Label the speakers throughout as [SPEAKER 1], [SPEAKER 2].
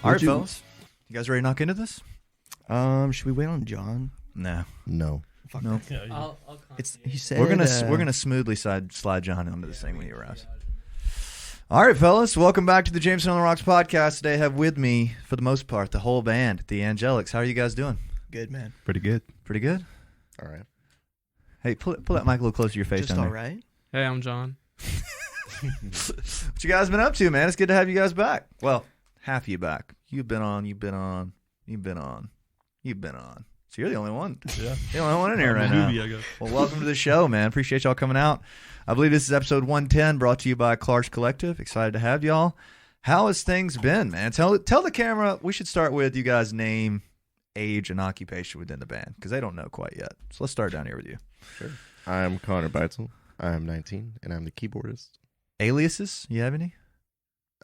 [SPEAKER 1] All right, fellas. You guys ready to knock into this?
[SPEAKER 2] Should we wait on John?
[SPEAKER 1] No.
[SPEAKER 2] Fuck
[SPEAKER 1] No.
[SPEAKER 2] that.
[SPEAKER 3] I'll
[SPEAKER 2] He said
[SPEAKER 1] We're gonna smoothly slide John into this thing when he arrives. All right, fellas. Welcome back to the Jameson on the Rocks podcast. Today I have with me, for the most part, the whole band, the Angelics. How are you guys doing?
[SPEAKER 2] good, man.
[SPEAKER 4] Pretty good.
[SPEAKER 1] Pretty good?
[SPEAKER 5] All right.
[SPEAKER 1] Hey, pull that mic a little closer to your face.
[SPEAKER 2] Just
[SPEAKER 1] down
[SPEAKER 2] all
[SPEAKER 1] there.
[SPEAKER 2] right.
[SPEAKER 3] Hey, I'm John.
[SPEAKER 1] What you guys been up to, man? It's good to have you guys back. Well, half of you back. You've been on. So you're the only one.
[SPEAKER 4] Yeah.
[SPEAKER 1] The only one in here right now.
[SPEAKER 4] I guess.
[SPEAKER 1] Well, welcome to the show, man. Appreciate y'all coming out. I believe this is episode 110, brought to you by Clark's Collective. Excited to have y'all. How has things been, man? Tell the camera. We should start with you guys' name, age, and occupation within the band, because they don't know quite yet. So let's start down here with you.
[SPEAKER 5] Sure. I'm Connor Beitzel. I'm 19, and I'm the keyboardist.
[SPEAKER 1] Aliases? You have any?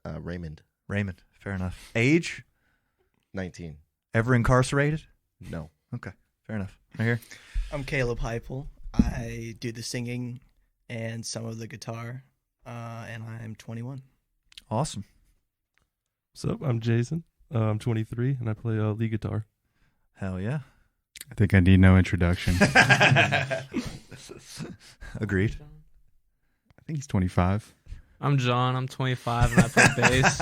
[SPEAKER 5] Raymond.
[SPEAKER 1] Raymond. Fair enough. Age?
[SPEAKER 5] 19.
[SPEAKER 1] Ever incarcerated?
[SPEAKER 5] No.
[SPEAKER 1] Okay. Fair enough. Right here.
[SPEAKER 2] I'm Caleb Heupel. I do the singing and some of the guitar, and I'm 21.
[SPEAKER 1] Awesome.
[SPEAKER 4] What's up? I'm Jason. I'm 23, and I play lead guitar.
[SPEAKER 1] Hell yeah.
[SPEAKER 4] I think I need no introduction.
[SPEAKER 1] Agreed.
[SPEAKER 4] I think he's 25.
[SPEAKER 3] I'm John. I'm 25 and I play bass.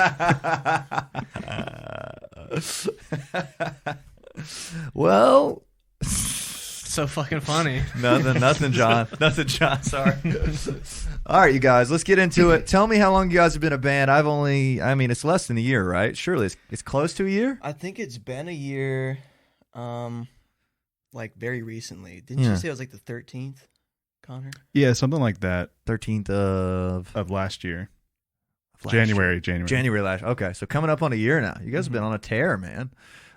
[SPEAKER 1] Well,
[SPEAKER 3] So fucking funny.
[SPEAKER 1] nothing, John. Nothing, John. Sorry. All right, you guys, let's get into it. Tell me how long you guys have been a band. It's less than a year, right? Surely it's close to a year?
[SPEAKER 2] I think it's been a year, like very recently. Didn't you say it was like the 13th, Connor?
[SPEAKER 4] Yeah, something like that
[SPEAKER 1] 13th of
[SPEAKER 4] last year.
[SPEAKER 1] last
[SPEAKER 4] January.
[SPEAKER 1] January last. Okay, so coming up on a year now. You guys have been on a tear, man.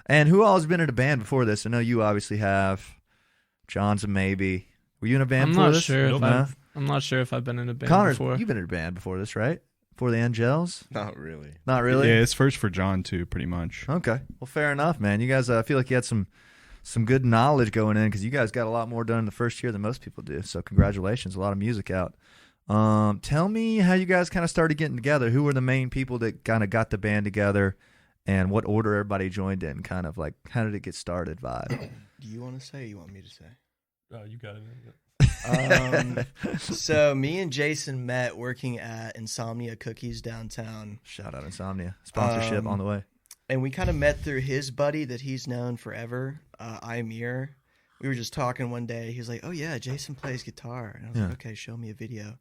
[SPEAKER 1] And who all has been in a band before this? I know you obviously have. John's a maybe. Were you in a band before this?
[SPEAKER 3] I'm not sure if I've been in a band
[SPEAKER 1] Connor,
[SPEAKER 3] before.
[SPEAKER 1] you've been in a band before this, right? Before the Angels?
[SPEAKER 5] Not really.
[SPEAKER 1] Not really?
[SPEAKER 4] Yeah, it's first for John, too, pretty much.
[SPEAKER 1] Okay. Well, fair enough, man. You guys, I feel like you had some good knowledge going in because you guys got a lot more done in the first year than most people do. So congratulations. A lot of music out. Tell me how you guys kind of started getting together. Who were the main people that kind of got the band together and what order everybody joined in? Kind of like, how did it get started vibe?
[SPEAKER 2] Do you want to say or you want me to say?
[SPEAKER 4] Oh, you got it.
[SPEAKER 2] So me and Jason met working at Insomnia Cookies downtown.
[SPEAKER 1] Shout out Insomnia. Sponsorship on the way.
[SPEAKER 2] And we kind of met through his buddy that he's known forever, Amir. We were just talking one day. He was like, oh, yeah, Jason plays guitar. And I was like, okay, show me a video.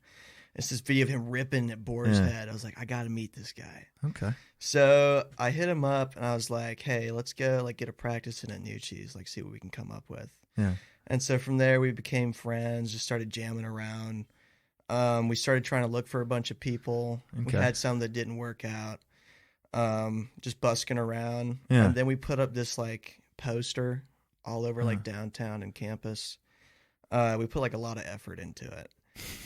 [SPEAKER 2] It's this video of him ripping at Boar's Head. I was like, I got to meet this guy.
[SPEAKER 1] Okay.
[SPEAKER 2] So I hit him up, and I was like, hey, let's go like get a practice in at Nucci's, like see what we can come up with.
[SPEAKER 1] Yeah.
[SPEAKER 2] And so from there, we became friends, just started jamming around. We started trying to look for a bunch of people.
[SPEAKER 1] Okay.
[SPEAKER 2] We had some that didn't work out, just busking around.
[SPEAKER 1] Yeah.
[SPEAKER 2] And then we put up this like poster all over like downtown and campus. We put like a lot of effort into it.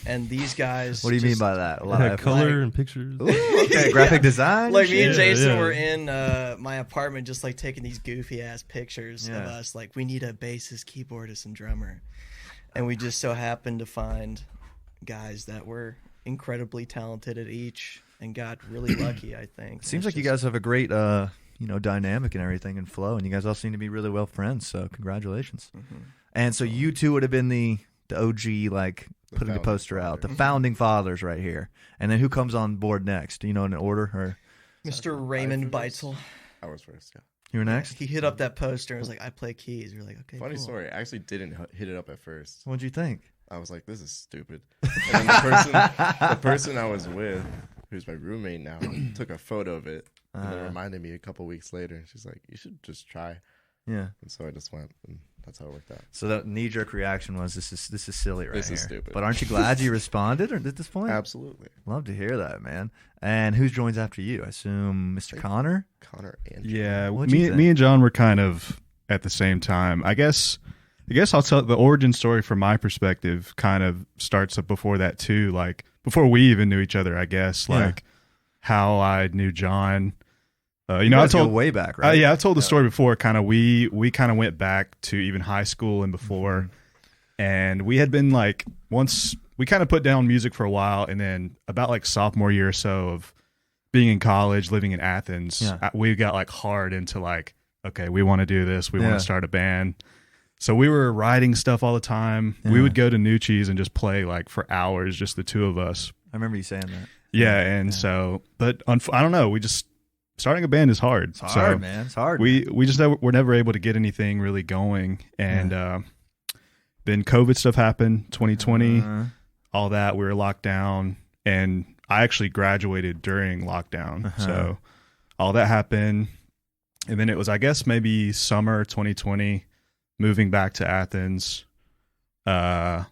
[SPEAKER 2] And these guys.
[SPEAKER 1] What do you mean by that? A lot of
[SPEAKER 4] color and pictures.
[SPEAKER 1] Ooh, okay, graphic design.
[SPEAKER 2] Like me and
[SPEAKER 4] Yeah,
[SPEAKER 2] Jason
[SPEAKER 4] yeah.
[SPEAKER 2] were in my apartment just like taking these goofy ass pictures of us. Like, we need a bassist, keyboardist, and drummer. And we just so happened to find guys that were incredibly talented at each and got really lucky, I think.
[SPEAKER 1] Seems like you guys have a great dynamic and everything and flow, and you guys all seem to be really well friends, so congratulations.
[SPEAKER 2] Mm-hmm.
[SPEAKER 1] And so you two would have been the OG, like, putting the poster out, the founding fathers right here. And then who comes on board next? Do you know in an order? Or
[SPEAKER 2] Mr. Raymond Beitzel.
[SPEAKER 5] I was first, yeah.
[SPEAKER 1] you were next?
[SPEAKER 2] He hit up that poster and was like, I play keys. We were like, okay,
[SPEAKER 5] Funny
[SPEAKER 2] cool.
[SPEAKER 5] story. I actually didn't hit it up at first.
[SPEAKER 1] What'd you think?
[SPEAKER 5] I was like, this is stupid. And then the person I was with, who's my roommate now, took a photo of it and then reminded me a couple weeks later. She's like, you should just try.
[SPEAKER 1] Yeah.
[SPEAKER 5] And so I just went, and that's how it worked out.
[SPEAKER 1] So that knee-jerk reaction was, this is silly right
[SPEAKER 5] This
[SPEAKER 1] here.
[SPEAKER 5] is stupid.
[SPEAKER 1] But aren't you glad you responded at this point?
[SPEAKER 5] Absolutely.
[SPEAKER 1] Love to hear that, man. And who joins after you? I assume Mr. Connor?
[SPEAKER 5] Connor and
[SPEAKER 4] Yeah,
[SPEAKER 1] What'd you think?
[SPEAKER 4] me and John were kind of at the same time. I guess I'll tell the origin story from my perspective. Kind of starts up before that too, like before we even knew each other. I guess like how I knew John. I told
[SPEAKER 1] way back, right?
[SPEAKER 4] I told the story before. Kind of we kind of went back to even high school and before, and we had been like once we kind of put down music for a while, and then about like sophomore year or so of being in college, living in Athens,
[SPEAKER 1] Yeah.
[SPEAKER 4] we got like hard into like, okay, we want to do this. We want
[SPEAKER 1] Yeah.
[SPEAKER 4] to start a band. So we were writing stuff all the time. We
[SPEAKER 1] Yeah.
[SPEAKER 4] would go to Nucci's and just play like for hours, just the two of us.
[SPEAKER 1] I remember you saying that.
[SPEAKER 4] Yeah. And so, but I don't know. Starting a band is hard.
[SPEAKER 1] It's hard, man. It's hard.
[SPEAKER 4] We just were never able to get anything really going. And then COVID stuff happened, 2020, all that. We were locked down. And I actually graduated during lockdown. So all that happened. And then it was, I guess, maybe summer 2020, moving back to Athens. And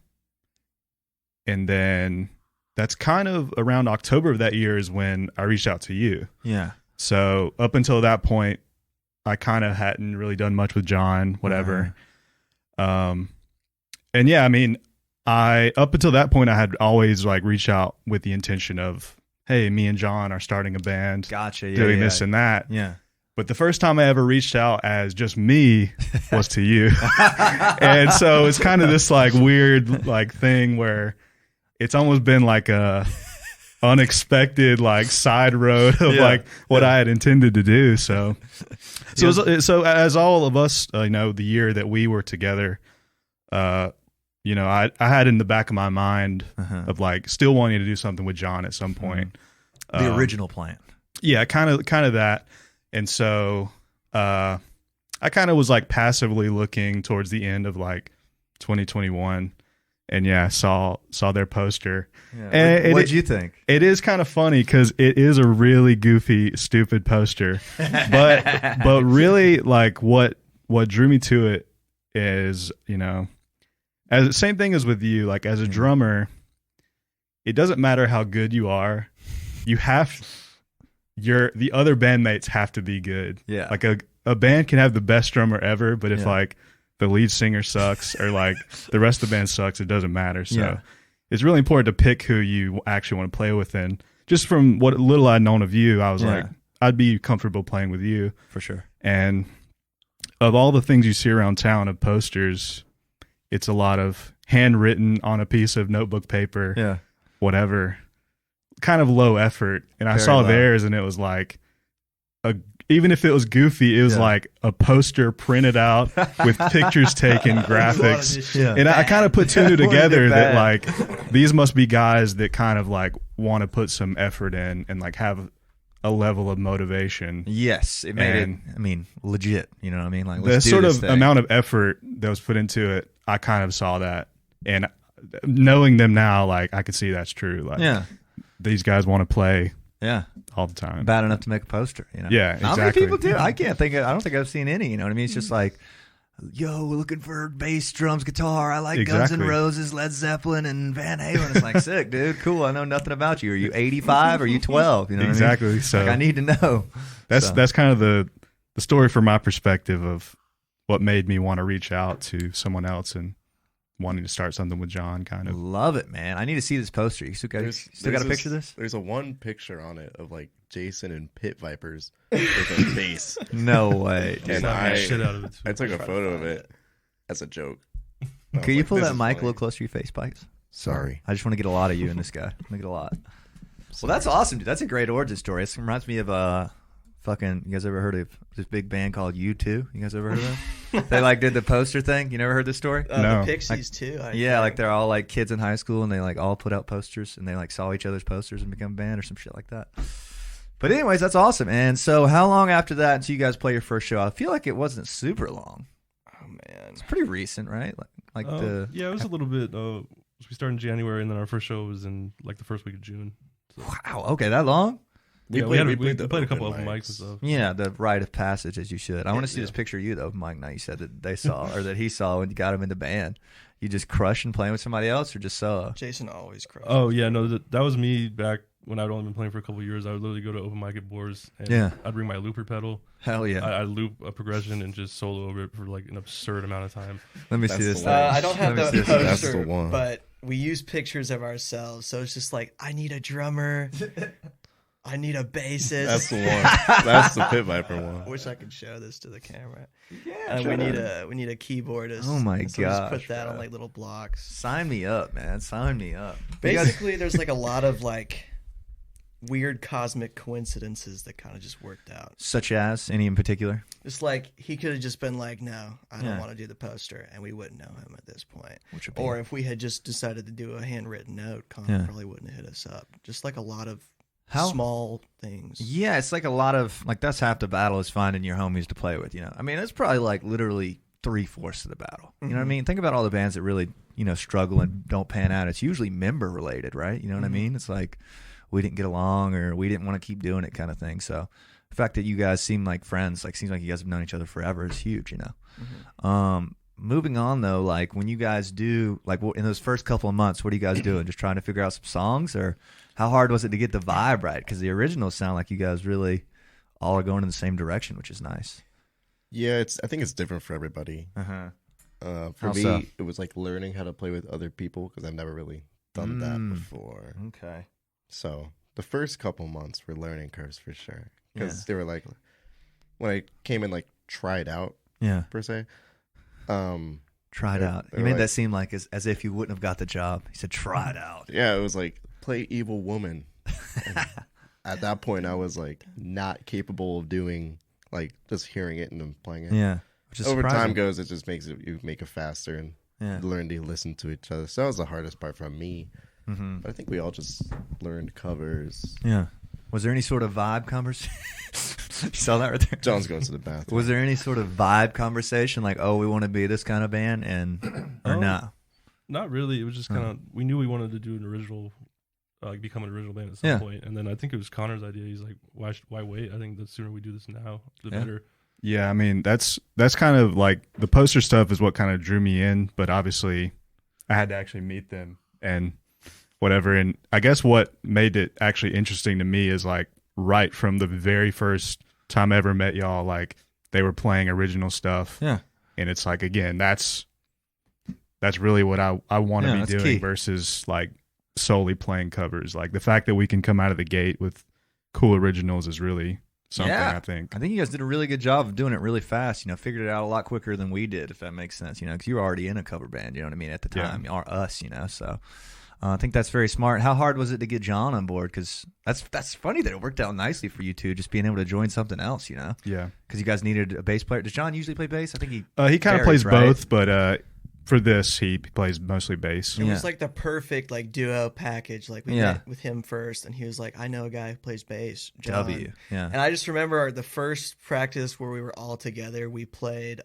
[SPEAKER 4] then that's kind of around October of that year is when I reached out to you.
[SPEAKER 1] Yeah.
[SPEAKER 4] So up until that point, I kind of hadn't really done much with John, whatever. And yeah, I mean, up until that point, I had always like reached out with the intention of, hey, me and John are starting a band,
[SPEAKER 1] Gotcha. Yeah,
[SPEAKER 4] doing
[SPEAKER 1] yeah.
[SPEAKER 4] this and that.
[SPEAKER 1] Yeah.
[SPEAKER 4] But the first time I ever reached out as just me was to you. And so it's kind of this like weird like thing where it's almost been like a unexpected like side road of like what I had intended to do. So as all of us, the year that we were together, I had in the back of my mind of like still wanting to do something with John at some point.
[SPEAKER 1] The original plan.
[SPEAKER 4] Yeah, kind of that. And so I kind of was like passively looking towards the end of like 2021 and saw their poster.
[SPEAKER 1] Yeah.
[SPEAKER 4] And
[SPEAKER 1] What'd you think?
[SPEAKER 4] It is kind of funny because it is a really goofy, stupid poster. but really like what drew me to it is, as the same thing as with you, like as a drummer, it doesn't matter how good you are. The other bandmates have to be good.
[SPEAKER 1] Yeah.
[SPEAKER 4] Like a band can have the best drummer ever, but if like the lead singer sucks or like the rest of the band sucks, it doesn't matter. So it's really important to pick who you actually want to play with. And just from what little I'd known of you, I was like, I'd be comfortable playing with you.
[SPEAKER 1] For sure.
[SPEAKER 4] And of all the things you see around town of posters, it's a lot of handwritten on a piece of notebook paper, whatever, kind of low effort. And I saw theirs and it was like, even if it was goofy, it was like a poster printed out with pictures taken, graphics. And I kind of put two and two together that like, these must be guys that kind of like want to put some effort in and like have a level of motivation.
[SPEAKER 1] Yes, it made it. I mean, legit. You know what I mean? Like
[SPEAKER 4] the sort of amount of effort that was put into it, I kind of saw that, and knowing them now, like I could see that's true. Like, these guys want to play, all the time.
[SPEAKER 1] Bad enough to make a poster.
[SPEAKER 4] Yeah, exactly.
[SPEAKER 1] How many people do? I don't think I've seen any. You know what I mean? It's just like, yo, we're looking for bass, drums, guitar. I like Guns N' Roses, Led Zeppelin, and Van Halen. It's like, sick, dude. Cool. I know nothing about you. Are you 85? Are you 12? You know what I mean?
[SPEAKER 4] So
[SPEAKER 1] like, I need to know.
[SPEAKER 4] That's kind of the story from my perspective of what made me want to reach out to someone else and wanting to start something with John. Kind of
[SPEAKER 1] love it, man. I need to see this poster. You still got a picture of this?
[SPEAKER 5] There's a one picture on it of like Jason and Pit Vipers with a bass.
[SPEAKER 1] No way.
[SPEAKER 5] And
[SPEAKER 6] I
[SPEAKER 5] took a photo of it as a joke.
[SPEAKER 1] Can you pull that mic a little closer to your face, Pikes?
[SPEAKER 5] Sorry.
[SPEAKER 1] I just want to get a lot of you in this guy. I get a lot. Well, that's awesome, dude. That's a great origin story. It reminds me of you guys ever heard of this big band called U2? You guys ever heard of them? They like did the poster thing. You never heard this story?
[SPEAKER 4] No.
[SPEAKER 2] The Pixies too.
[SPEAKER 1] Like they're all like kids in high school and they like all put out posters and they like saw each other's posters and become a band or some shit like that. But anyways, that's awesome. And so how long after that until you guys play your first show? I feel like it wasn't super long.
[SPEAKER 2] Oh man,
[SPEAKER 1] it's pretty recent, right?
[SPEAKER 6] It was a little bit. We started in January and then our first show was in like the first week of June. So.
[SPEAKER 1] Wow. Okay, that long?
[SPEAKER 6] We played a couple open mics and stuff.
[SPEAKER 1] Yeah, the rite of passage, as you should. I want to see this picture of you, though, Mike. Now you said that they saw, or that he saw when you got him in the band. You just crushing playing with somebody else, or just solo?
[SPEAKER 2] Jason always crushed.
[SPEAKER 6] Oh, yeah, no, that was me back when I'd only been playing for a couple of years. I would literally go to open mic at Boars, and I'd bring my looper pedal.
[SPEAKER 1] Hell yeah.
[SPEAKER 6] I'd loop a progression and just solo over it for like an absurd amount of time.
[SPEAKER 1] Let me see this.
[SPEAKER 2] I don't have the
[SPEAKER 5] That's
[SPEAKER 2] poster,
[SPEAKER 5] the one.
[SPEAKER 2] but we use pictures of ourselves, so it's just like, I need a drummer. I need a bassist.
[SPEAKER 5] That's the one. That's the Pit Viper one.
[SPEAKER 2] I wish I could show this to the camera.
[SPEAKER 1] Yeah,
[SPEAKER 2] we need a keyboardist.
[SPEAKER 1] Oh my
[SPEAKER 2] so
[SPEAKER 1] gosh,
[SPEAKER 2] just put that on like little blocks.
[SPEAKER 1] Sign me up, man. Sign me up.
[SPEAKER 2] Basically, there's like a lot of like weird cosmic coincidences that kind of just worked out.
[SPEAKER 1] Such as any in particular?
[SPEAKER 2] It's like he could have just been like, "No, I don't
[SPEAKER 1] Yeah.
[SPEAKER 2] want to do the poster," and we wouldn't know him at this point.
[SPEAKER 1] Which would be
[SPEAKER 2] Or if we had just decided to do a handwritten note, Connor
[SPEAKER 1] Yeah.
[SPEAKER 2] probably wouldn't have hit us up. Just like a lot of
[SPEAKER 1] How-
[SPEAKER 2] small things.
[SPEAKER 1] Yeah, it's like a lot of like that's half the battle is finding your homies to play with. I mean, it's probably like literally 3/4 of the battle. You know what I mean? Think about all the bands that really struggle and don't pan out. It's usually member related, right? You know what I mean? It's like we didn't get along or we didn't want to keep doing it, kind of thing. So the fact that you guys seem like friends, like seems like you guys have known each other forever, is huge. Moving on though, like when you guys do like in those first couple of months, what are you guys doing? Just trying to figure out some songs, or how hard was it to get the vibe right? Because the originals sound like you guys really all are going in the same direction, which is nice.
[SPEAKER 5] Yeah, I think it's different for everybody. For
[SPEAKER 1] How
[SPEAKER 5] me,
[SPEAKER 1] so?
[SPEAKER 5] it was like learning how to play with other people because I've never really done that before.
[SPEAKER 1] Okay.
[SPEAKER 5] So the first couple months were learning curves for sure because
[SPEAKER 1] Yeah.
[SPEAKER 5] they were like when I came and like tried out
[SPEAKER 1] Yeah.
[SPEAKER 5] per se.
[SPEAKER 1] Try it
[SPEAKER 5] They're-
[SPEAKER 1] out. You
[SPEAKER 5] they're
[SPEAKER 1] made
[SPEAKER 5] like-
[SPEAKER 1] that seem like as if you wouldn't have got the job. He said, "Try it out."
[SPEAKER 5] Yeah, it was like play evil woman. And at that point, I was like not capable of doing like just hearing it and then playing it.
[SPEAKER 1] Yeah. Which is
[SPEAKER 5] Over time
[SPEAKER 1] surprising.
[SPEAKER 5] goes, it just makes you make it faster and
[SPEAKER 1] Yeah.
[SPEAKER 5] learn to listen to each other. So that was the hardest part for me.
[SPEAKER 1] Mm-hmm.
[SPEAKER 5] But I think we all just learned covers.
[SPEAKER 1] Yeah. Was there any sort of vibe conversation? You saw that right there?
[SPEAKER 5] John's going to the bathroom.
[SPEAKER 1] Was there any sort of vibe conversation like, oh, we want to be this kind of band, or no?
[SPEAKER 6] Not really. It was just kind of we knew we wanted to do an original, like become an original band at some
[SPEAKER 1] Yeah.
[SPEAKER 6] point, and then I think it was Connor's idea. He's like, why wait? I think the sooner we do this now, the better.
[SPEAKER 4] Yeah, I mean that's kind of like the poster stuff is what kind of drew me in, but obviously I had to actually meet them and whatever. And I guess what made it actually interesting to me is like right from the very first time I ever met y'all, like they were playing original stuff.
[SPEAKER 1] Yeah.
[SPEAKER 4] And it's like again, that's really what I want to
[SPEAKER 1] Yeah,
[SPEAKER 4] be
[SPEAKER 1] that's
[SPEAKER 4] doing
[SPEAKER 1] key.
[SPEAKER 4] versus like solely playing covers. Like the fact that we can come out of the gate with cool originals is really something,
[SPEAKER 1] Yeah.
[SPEAKER 4] I think.
[SPEAKER 1] I think you guys did a really good job of doing it really fast. Figured it out a lot quicker than we did, if that makes sense. Because you were already in a cover band. You know what I mean? At the
[SPEAKER 4] Yeah.
[SPEAKER 1] time, or us. So I think that's very smart. How hard was it to get John on board? Because that's funny that it worked out nicely for you two, just being able to join something else.
[SPEAKER 4] Yeah.
[SPEAKER 1] Because you guys needed a bass player. Does John usually play bass? I think he
[SPEAKER 4] He kind of
[SPEAKER 1] varies,
[SPEAKER 4] plays
[SPEAKER 1] right?
[SPEAKER 4] both, but for this, he plays mostly bass.
[SPEAKER 2] It
[SPEAKER 1] Yeah.
[SPEAKER 2] was like the perfect like duo package. Like we
[SPEAKER 1] Yeah.
[SPEAKER 2] met with him first, and he was like, "I know a guy who plays bass." John.
[SPEAKER 1] W. Yeah.
[SPEAKER 2] And I just remember the first practice where we were all together. We played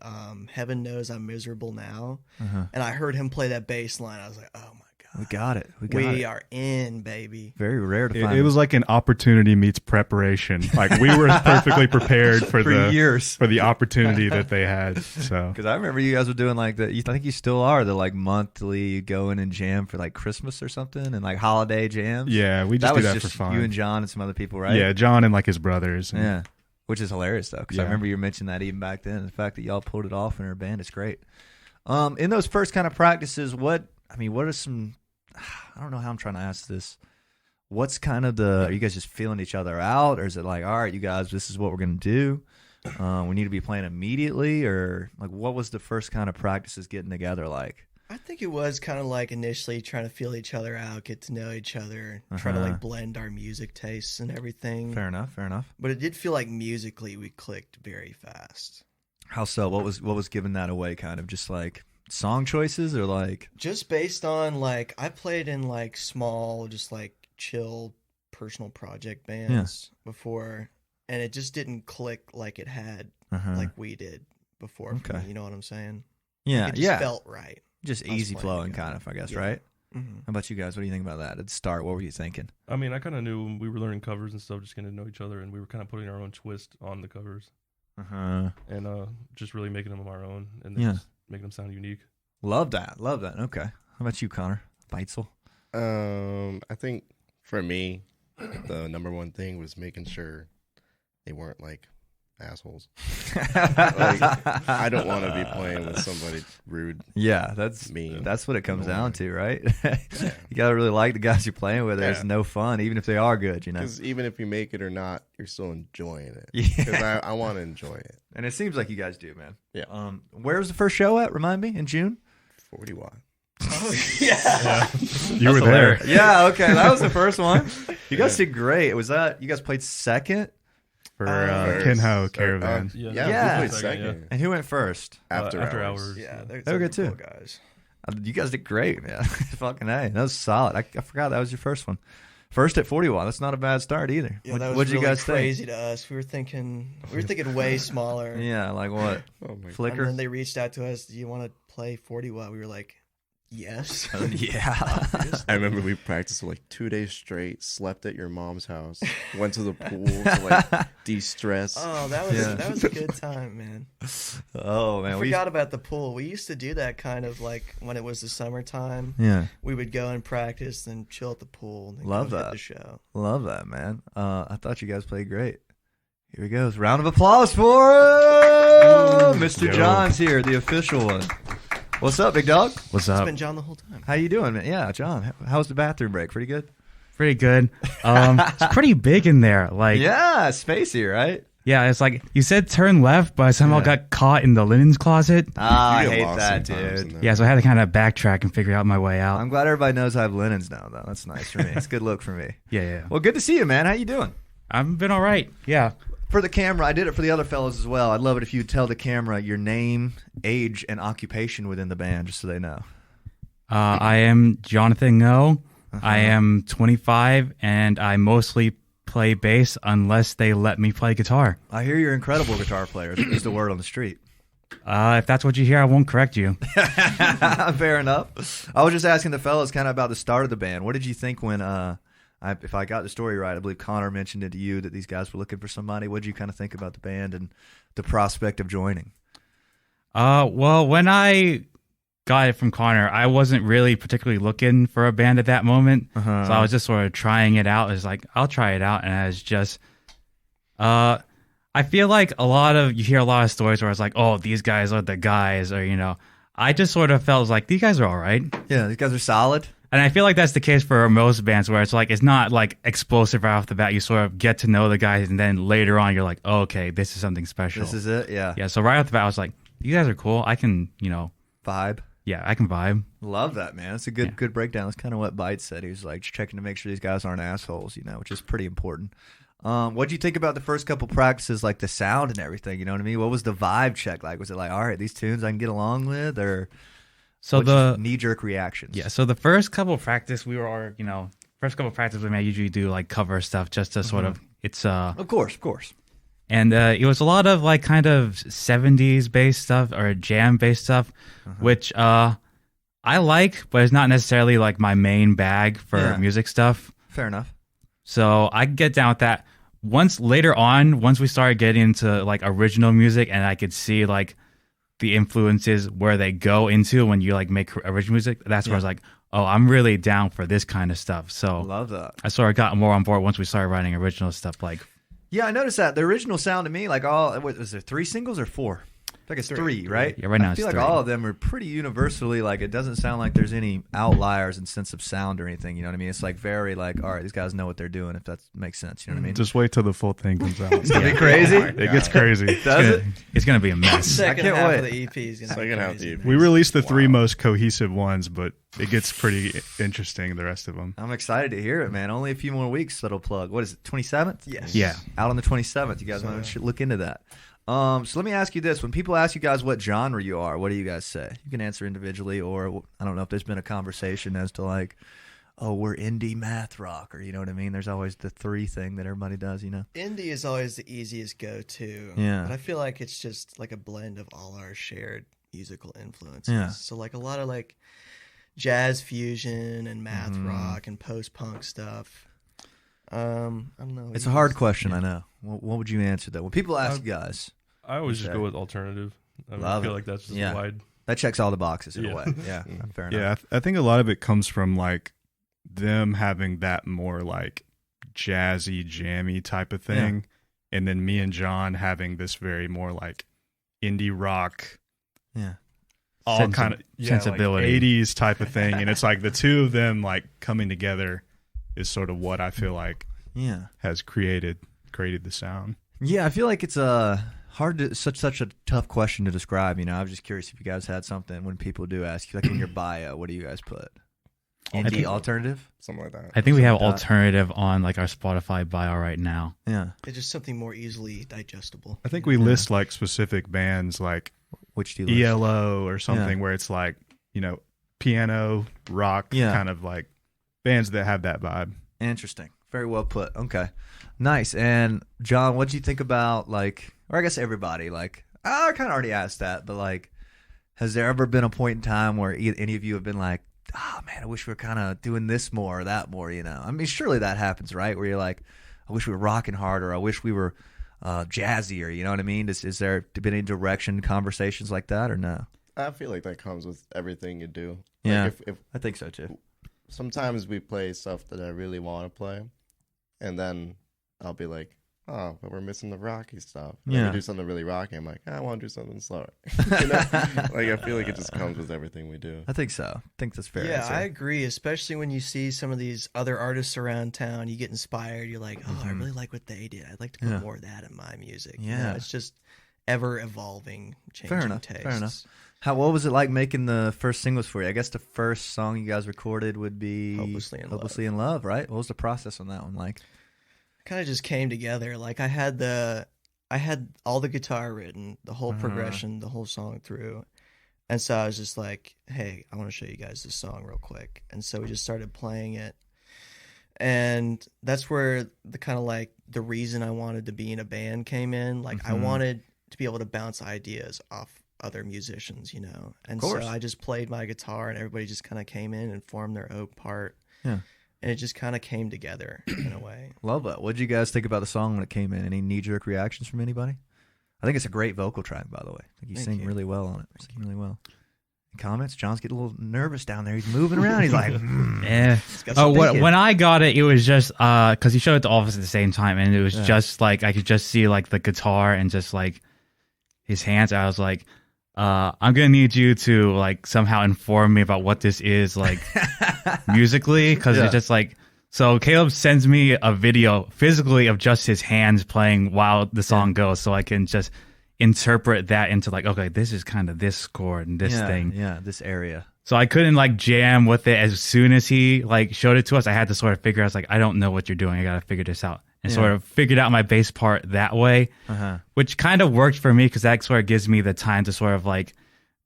[SPEAKER 2] "Heaven Knows I'm Miserable Now," and I heard him play that bass line. I was like, "Oh my
[SPEAKER 1] We
[SPEAKER 2] god,
[SPEAKER 1] got it. We got it.
[SPEAKER 2] are in, baby."
[SPEAKER 1] Very rare to find.
[SPEAKER 4] It was like an opportunity meets preparation. Like we were perfectly prepared for
[SPEAKER 1] years.
[SPEAKER 4] for the opportunity that they had. So
[SPEAKER 1] Because I remember you guys were doing like I think you still are the like monthly go in and jam for like Christmas or something and like holiday jams.
[SPEAKER 4] yeah, we just
[SPEAKER 1] that
[SPEAKER 4] do
[SPEAKER 1] was
[SPEAKER 4] that
[SPEAKER 1] just
[SPEAKER 4] for fun.
[SPEAKER 1] you and John and some other people, right?
[SPEAKER 4] Yeah, John and like his brothers. And-
[SPEAKER 1] Yeah. Which is hilarious though, because I
[SPEAKER 4] Yeah.
[SPEAKER 1] remember you mentioned that even back then. The fact that y'all pulled it off in our band is great. In those first kind of practices, what are some? I don't know how I'm trying to ask this. What's kind of are you guys just feeling each other out, or is it like, all right, you guys, this is what we're gonna do? We need to be playing immediately, or like, what was the first kind of practices getting together like?
[SPEAKER 2] I think it was kind of like initially trying to feel each other out, get to know each other, try to like blend our music tastes and everything.
[SPEAKER 1] Fair enough. Fair enough.
[SPEAKER 2] But it did feel like musically we clicked very fast.
[SPEAKER 1] How so? What was giving that away? Kind of just like song choices, or like
[SPEAKER 2] Just based on like I played in like small, just like chill personal project bands before, and it just didn't click like it had like we did before. For
[SPEAKER 1] Okay.
[SPEAKER 2] me, you know what I'm saying?
[SPEAKER 1] yeah,
[SPEAKER 2] It just
[SPEAKER 1] yeah,
[SPEAKER 2] felt right.
[SPEAKER 1] just
[SPEAKER 2] I was
[SPEAKER 1] easy
[SPEAKER 2] playing
[SPEAKER 1] flowing
[SPEAKER 2] together.
[SPEAKER 1] kind of, I guess,
[SPEAKER 2] Yeah.
[SPEAKER 1] right?
[SPEAKER 2] Mm-hmm.
[SPEAKER 1] How about you guys? What do you think about that at the start? What were you thinking?
[SPEAKER 6] I mean, I kind of knew when we were learning covers and stuff, just getting to know each other, and we were kind of putting our own twist on the covers and just really making them our own, and then just making them sound unique.
[SPEAKER 1] Love that. Love that. Okay. How about you, Connor? Beitzel?
[SPEAKER 5] I think for me, the number one thing was making sure they weren't like assholes. I don't want to be playing with somebody rude.
[SPEAKER 1] Yeah, that's
[SPEAKER 5] Mean.
[SPEAKER 1] That's what it comes down to, right?
[SPEAKER 5] Yeah.
[SPEAKER 1] You gotta really like the guys you're playing with. Or it's
[SPEAKER 5] Yeah.
[SPEAKER 1] no fun, even if they are good.
[SPEAKER 5] Because even if you make it or not, you're still enjoying it.
[SPEAKER 1] Yeah.
[SPEAKER 5] Because I want to enjoy it.
[SPEAKER 1] And it seems like you guys do, man.
[SPEAKER 5] Yeah.
[SPEAKER 1] Where's the first show at? Remind me. In June.
[SPEAKER 5] 40 watt.
[SPEAKER 2] Yeah.
[SPEAKER 4] You were there.
[SPEAKER 1] Yeah, okay. That was the first one. You guys did great. Was that you guys played second?
[SPEAKER 4] For
[SPEAKER 5] First.
[SPEAKER 4] Kinho Caravan.
[SPEAKER 5] Yeah,
[SPEAKER 1] Yeah.
[SPEAKER 5] we played second.
[SPEAKER 1] And who went first?
[SPEAKER 5] After hours.
[SPEAKER 2] Yeah,
[SPEAKER 1] They were good too.
[SPEAKER 2] cool guys.
[SPEAKER 1] You guys did great, man. Fucking A. That was solid. I forgot that was your first one. First at 41. That's not a bad start either.
[SPEAKER 2] Yeah, that was
[SPEAKER 1] what'd
[SPEAKER 2] really
[SPEAKER 1] you guys
[SPEAKER 2] crazy to us. We were thinking way smaller.
[SPEAKER 1] think? Yeah, like what?
[SPEAKER 5] Oh my
[SPEAKER 1] Flicker?
[SPEAKER 2] And then they reached out to us. Do you want to play 40 watt? We were like, yes.
[SPEAKER 1] Yeah.
[SPEAKER 5] I remember we practiced for like 2 days straight, slept at your mom's house, went to the pool to like de-stress.
[SPEAKER 2] Oh, that was a good time, man.
[SPEAKER 1] Oh man,
[SPEAKER 2] I forgot about the pool. We used to do that kind of like when it was the summertime.
[SPEAKER 1] Yeah,
[SPEAKER 2] We would go and practice, then chill at the pool. And then
[SPEAKER 1] Love
[SPEAKER 2] go hit
[SPEAKER 1] that.
[SPEAKER 2] the show.
[SPEAKER 1] love that, man. I thought you guys played great. Here he goes. Round of applause for him. Mr.
[SPEAKER 4] Yo.
[SPEAKER 1] John's here, the official one. What's up, big dog?
[SPEAKER 7] What's
[SPEAKER 2] It's
[SPEAKER 7] up?
[SPEAKER 2] been John the whole time.
[SPEAKER 1] How you doing, man? Yeah, John. How's the bathroom break? Pretty good.
[SPEAKER 7] Pretty good. It's pretty big in there. Like,
[SPEAKER 1] Yeah, spacey, right?
[SPEAKER 7] yeah, it's like you said turn left, but I somehow
[SPEAKER 1] Yeah.
[SPEAKER 7] got caught in the linens closet.
[SPEAKER 1] Ah, I
[SPEAKER 5] You get
[SPEAKER 1] hate
[SPEAKER 5] lost
[SPEAKER 1] that,
[SPEAKER 5] sometimes in
[SPEAKER 1] dude.
[SPEAKER 5] there.
[SPEAKER 7] Yeah, so I had to kind of backtrack and figure out my way out.
[SPEAKER 1] I'm glad everybody knows I have linens now, though. That's nice for me. It's a good look for me.
[SPEAKER 7] Yeah.
[SPEAKER 1] Well, good to see you, man. How you doing?
[SPEAKER 7] I've been all right. Yeah.
[SPEAKER 1] For the camera, I did it for the other fellows as well. I'd love it if you'd tell the camera your name, age, and occupation within the band, just so they know.
[SPEAKER 7] I am Jonathan Ngo.
[SPEAKER 1] Uh-huh.
[SPEAKER 7] I am 25, and I mostly play bass unless they let me play guitar.
[SPEAKER 1] I hear you're incredible guitar players. Is the word on the street.
[SPEAKER 7] If that's what you hear, I won't correct you.
[SPEAKER 1] Fair enough. I was just asking the fellas kind of about the start of the band. What did you think when, if I got the story right, I believe Connor mentioned it to you that these guys were looking for somebody. What did you kind of think about the band and the prospect of joining?
[SPEAKER 7] Well, when I got it from Connor, I wasn't really particularly looking for a band at that moment. So I was just sort of trying it out. It was like, I'll try it out. And I was just, I feel like you hear a lot of stories where it's like, oh, these guys are the guys, or, I just sort of felt like these guys are all right.
[SPEAKER 1] Yeah, these guys are solid.
[SPEAKER 7] And I feel like that's the case for most bands where it's like, it's not like explosive right off the bat. You sort of get to know the guys, and then later on, you're like, oh, okay, this is something special.
[SPEAKER 1] This is it. Yeah.
[SPEAKER 7] Yeah. So right off the bat, I was like, you guys are cool. I can,
[SPEAKER 1] Vibe.
[SPEAKER 7] yeah, I can vibe.
[SPEAKER 1] Love that, man. That's a good breakdown. That's kind of what Bite said. He was like just checking to make sure these guys aren't assholes, which is pretty important. What'd you think about the first couple practices, like the sound and everything? You know what I mean? What was the vibe check like? Was it like, all right, these tunes I can get along with, or
[SPEAKER 7] So the
[SPEAKER 1] knee-jerk reactions?
[SPEAKER 7] Yeah, so the first couple of practice we may usually do like cover stuff just to sort of
[SPEAKER 1] Of course.
[SPEAKER 7] and it was a lot of like kind of 70s based stuff or jam based stuff, which I like, but it's not necessarily like my main bag for music stuff.
[SPEAKER 1] Fair enough.
[SPEAKER 7] So I could get down with that. Once we started getting into like original music, and I could see like the influences where they go into when you like make original music, that's where I was like, oh, I'm really down for this kind of stuff. So
[SPEAKER 1] Love that.
[SPEAKER 7] I sort of got more on board once we started writing original stuff. Like,
[SPEAKER 1] Yeah, I noticed that. The original sound to me, like was there 3 singles or 4? I think it's three, right?
[SPEAKER 7] Yeah, right now
[SPEAKER 1] I
[SPEAKER 7] it's
[SPEAKER 1] feel like
[SPEAKER 7] 3.
[SPEAKER 1] all of them are pretty universally, like, it doesn't sound like there's any outliers in sense of sound or anything, you know what I mean? It's like very like, all right, these guys know what they're doing, if that makes sense, you know what I mean?
[SPEAKER 4] Just wait till the full thing comes out.
[SPEAKER 1] It's gonna be crazy.
[SPEAKER 4] It gets crazy.
[SPEAKER 1] Does it?
[SPEAKER 7] it's gonna be a mess.
[SPEAKER 2] Second
[SPEAKER 1] can't
[SPEAKER 2] half
[SPEAKER 1] wait.
[SPEAKER 2] of the EP is going to be
[SPEAKER 5] Second half of
[SPEAKER 2] crazy.
[SPEAKER 5] the EP.
[SPEAKER 4] We released the 3 most cohesive ones, but it gets pretty interesting, the rest of them.
[SPEAKER 1] I'm excited to hear it, man. Only a few more weeks that'll plug. What is it, 27th?
[SPEAKER 2] Yes.
[SPEAKER 7] Yeah.
[SPEAKER 1] Out on the 27th. You guys want to look into that. So let me ask you this. When people ask you guys what genre you are, what do you guys say? You can answer individually, or I don't know if there's been a conversation as to like, oh, we're indie math rock, or you know what I mean? There's always the 3 thing that everybody does,
[SPEAKER 2] Indie is always the easiest go-to.
[SPEAKER 1] Yeah.
[SPEAKER 2] But I feel like it's just like a blend of all our shared musical influences.
[SPEAKER 1] Yeah.
[SPEAKER 2] So like a lot of like jazz fusion and math rock and post-punk stuff. I don't know.
[SPEAKER 1] It's a hard question, I know. What would you answer though? When people ask you guys,
[SPEAKER 6] I always just
[SPEAKER 1] Okay.
[SPEAKER 6] go with alternative. I
[SPEAKER 1] Love
[SPEAKER 6] feel
[SPEAKER 1] it.
[SPEAKER 6] like that's just
[SPEAKER 1] Yeah.
[SPEAKER 6] wide.
[SPEAKER 1] that checks all the boxes in a
[SPEAKER 6] Yeah.
[SPEAKER 1] way. Yeah, fair enough.
[SPEAKER 4] Yeah, I think a lot of it comes from like them having that more like jazzy, jammy type of thing, and then me and John having this very more like indie rock,
[SPEAKER 1] Yeah.
[SPEAKER 4] all kind of
[SPEAKER 7] sensibility.
[SPEAKER 4] like 80s type of thing, and it's like the two of them like coming together is sort of what I feel like
[SPEAKER 1] Yeah.
[SPEAKER 4] has created the sound.
[SPEAKER 1] Yeah, I feel like it's hard to such a tough question to describe. You know, I was just curious if you guys had something when people do ask you, like in your bio, what do you guys put? Indie alternative,
[SPEAKER 5] something like that.
[SPEAKER 7] I think we have alternative on like our Spotify bio right now.
[SPEAKER 1] Yeah,
[SPEAKER 2] it's just something more easily digestible.
[SPEAKER 4] I think we list like specific bands, like
[SPEAKER 1] which do you list?
[SPEAKER 4] ELO or something, where it's like, you know, piano rock, kind of like bands that have that vibe.
[SPEAKER 1] Interesting. Very well put. Okay, nice. And John, what did you think about, like, or I guess everybody, like, I kind of already asked that, but like, has there ever been a point in time where any of you have been like, oh man, I wish we were kind of doing this more or that more, you know? I mean, surely that happens, right? Where you're like, I wish we were rocking harder. I wish we were jazzier. You know what I mean? Is there been any direction conversations like that or no?
[SPEAKER 5] I feel like that comes with everything you do.
[SPEAKER 1] Yeah,
[SPEAKER 5] like if
[SPEAKER 1] I think so too.
[SPEAKER 5] Sometimes we play stuff that I really want to play, and then I'll be like, oh, but we're missing the rocky stuff. And then we do something really rocky. I'm like, I want to do something slower. You know? Like, I feel like it just comes with everything we do.
[SPEAKER 1] I think so. I think that's fair.
[SPEAKER 2] Yeah,
[SPEAKER 1] answer.
[SPEAKER 2] I agree. Especially when you see some of these other artists around town, you get inspired. You're like, oh, I really like what they did. I'd like to put more of that in my music.
[SPEAKER 1] Yeah,
[SPEAKER 2] you know, it's just ever evolving, changing tastes.
[SPEAKER 1] Fair enough. What was it like making the first singles for you? I guess the first song you guys recorded would be
[SPEAKER 2] Hopelessly
[SPEAKER 1] in Love, right? What was the process on that one like?
[SPEAKER 2] Kind of just came together. Like I had all the guitar written, the whole progression, the whole song through. And so I was just like, hey, I want to show you guys this song real quick. And so we just started playing it. And that's where the kind of like the reason I wanted to be in a band came in. Like I wanted to be able to bounce ideas off other musicians, you know. And so I just played my guitar and everybody just kind of came in and formed their own part. Yeah. And it just kind of came together in a way.
[SPEAKER 1] Love that. What did you guys think about the song when it came in? Any knee-jerk reactions from anybody? I think it's a great vocal track, by the way. I think you sing really well on it. Sing really well. Comments? John's getting a little nervous down there. He's moving around. He's like,
[SPEAKER 7] yeah. Oh, when I got it, it was just because he showed it to all of us at the same time, and it was just like I could just see like the guitar and just like his hands. I was like, I'm gonna need you to like somehow inform me about what this is like musically, because it's just like. So Caleb sends me a video physically of just his hands playing while the song goes, so I can just interpret that into like, okay, this is kind of this chord and this thing.
[SPEAKER 1] Yeah, this area.
[SPEAKER 7] So I couldn't like jam with it as soon as he like showed it to us. I had to sort of figure out, I was like, I don't know what you're doing. I got to figure this out. And sort of figured out my bass part that way, which kind of worked for me because that sort of gives me the time to sort of like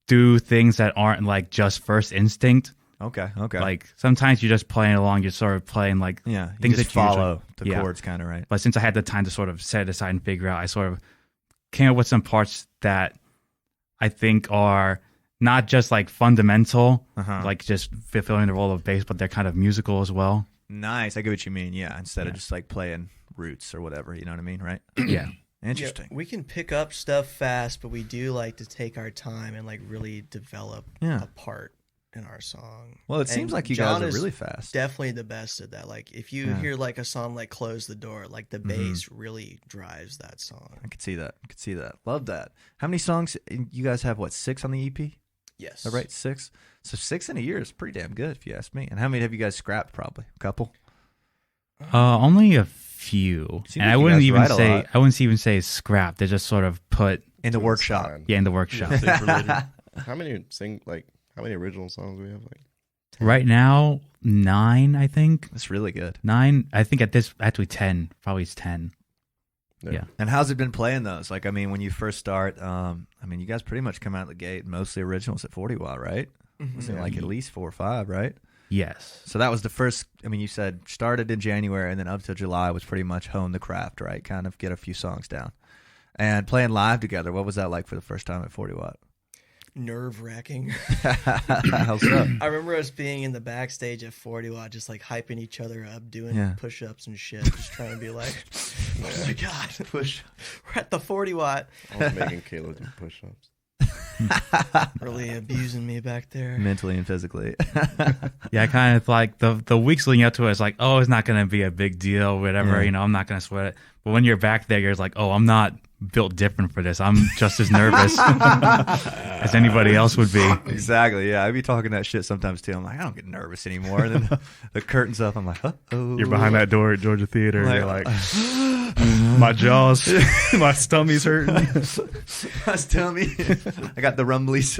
[SPEAKER 7] do things that aren't like just first instinct.
[SPEAKER 1] Okay.
[SPEAKER 7] Like sometimes you're just playing along, you're sort of playing like things that
[SPEAKER 1] follow the chords kind of, right?
[SPEAKER 7] But since I had the time to sort of set it aside and figure out, I sort of came up with some parts that I think are not just like fundamental, like just fulfilling the role of bass, but they're kind of musical as well.
[SPEAKER 1] Nice. I get what you mean. Yeah. Instead of just like playing roots or whatever, you know what I mean? Right?
[SPEAKER 7] Yeah.
[SPEAKER 1] Interesting.
[SPEAKER 2] Yeah, we can pick up stuff fast, but we do like to take our time and like really develop a part in our song.
[SPEAKER 1] Well, it seems like you guys are really fast.
[SPEAKER 2] Definitely the best at that. Like if you hear like a song like Close the Door, like the bass really drives that song.
[SPEAKER 1] I could see that. Love that. How many songs you guys have? What, 6 on the EP?
[SPEAKER 2] Yes.
[SPEAKER 1] All right, 6. So 6 in a year is pretty damn good if you ask me. And how many have you guys scrapped? Probably a couple.
[SPEAKER 7] Only a few. And
[SPEAKER 1] like
[SPEAKER 7] I wouldn't even say scrap. They're just sort of put
[SPEAKER 1] in the workshop.
[SPEAKER 7] Yeah, in the workshop.
[SPEAKER 5] How many original songs do we have? Like
[SPEAKER 7] 10? Right now, 9, I think.
[SPEAKER 1] That's really good.
[SPEAKER 7] 9, I think at this, actually 10. Probably it's 10. Yeah.
[SPEAKER 1] And how's it been playing those? Like, I mean, when you first start, you guys pretty much come out of the gate mostly originals at 40 watt, right? Was it like at least 4 or 5, right?
[SPEAKER 7] Yes.
[SPEAKER 1] So that was the first, you said started in January and then up to July was pretty much hone the craft, right? Kind of get a few songs down. And playing live together, what was that like for the first time at 40 watt?
[SPEAKER 2] Nerve-wracking.
[SPEAKER 1] How so?
[SPEAKER 2] I remember us being in the backstage at 40 watt, just like hyping each other up, doing push-ups and shit, just trying to be like, oh my god, we're at the 40 watt.
[SPEAKER 5] I was making Caleb do push-ups.
[SPEAKER 2] Really abusing me back there,
[SPEAKER 1] mentally and physically.
[SPEAKER 7] Yeah, kind of like the weeks leading up to it, it's like, oh, it's not going to be a big deal, whatever. I'm not going to sweat it. But when you're back there, you're like, oh, I'm not built different for this. I'm just as nervous as anybody else would be.
[SPEAKER 1] Exactly. Yeah, I'd be talking that shit sometimes too. I'm like, I don't get nervous anymore. And then the curtain's up. I'm like, oh.
[SPEAKER 4] You're behind that door at Georgia Theater. And you're like, my jaws, my stummy's hurting.
[SPEAKER 1] My stomach. I got the rumblies.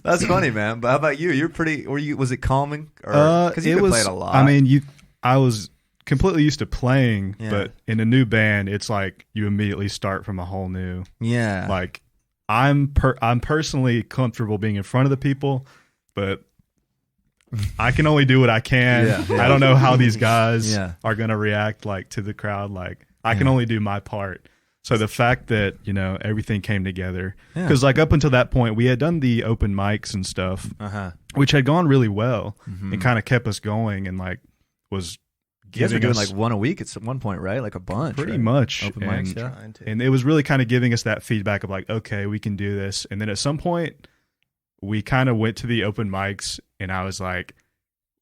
[SPEAKER 1] That's funny, man. But how about you? You're pretty. Was it calming? Because you played a lot.
[SPEAKER 4] I mean, I was completely used to playing, but in a new band, it's like you immediately start from a whole new.
[SPEAKER 1] Yeah.
[SPEAKER 4] Like I'm personally comfortable being in front of the people, but I can only do what I can.
[SPEAKER 1] Yeah.
[SPEAKER 4] I don't know how these guys are going to react like to the crowd. Like I can only do my part. So the fact that, everything came together, because like up until that point, we had done the open mics and stuff, which had gone really well and kind of kept us going and like was
[SPEAKER 1] you guys were doing
[SPEAKER 4] us,
[SPEAKER 1] like one a week at one point, right? Like a bunch.
[SPEAKER 4] Pretty much.
[SPEAKER 1] Open mics,
[SPEAKER 4] and it was really kind of giving us that feedback of like, okay, we can do this. And then at some point, we kind of went to the open mics and I was like,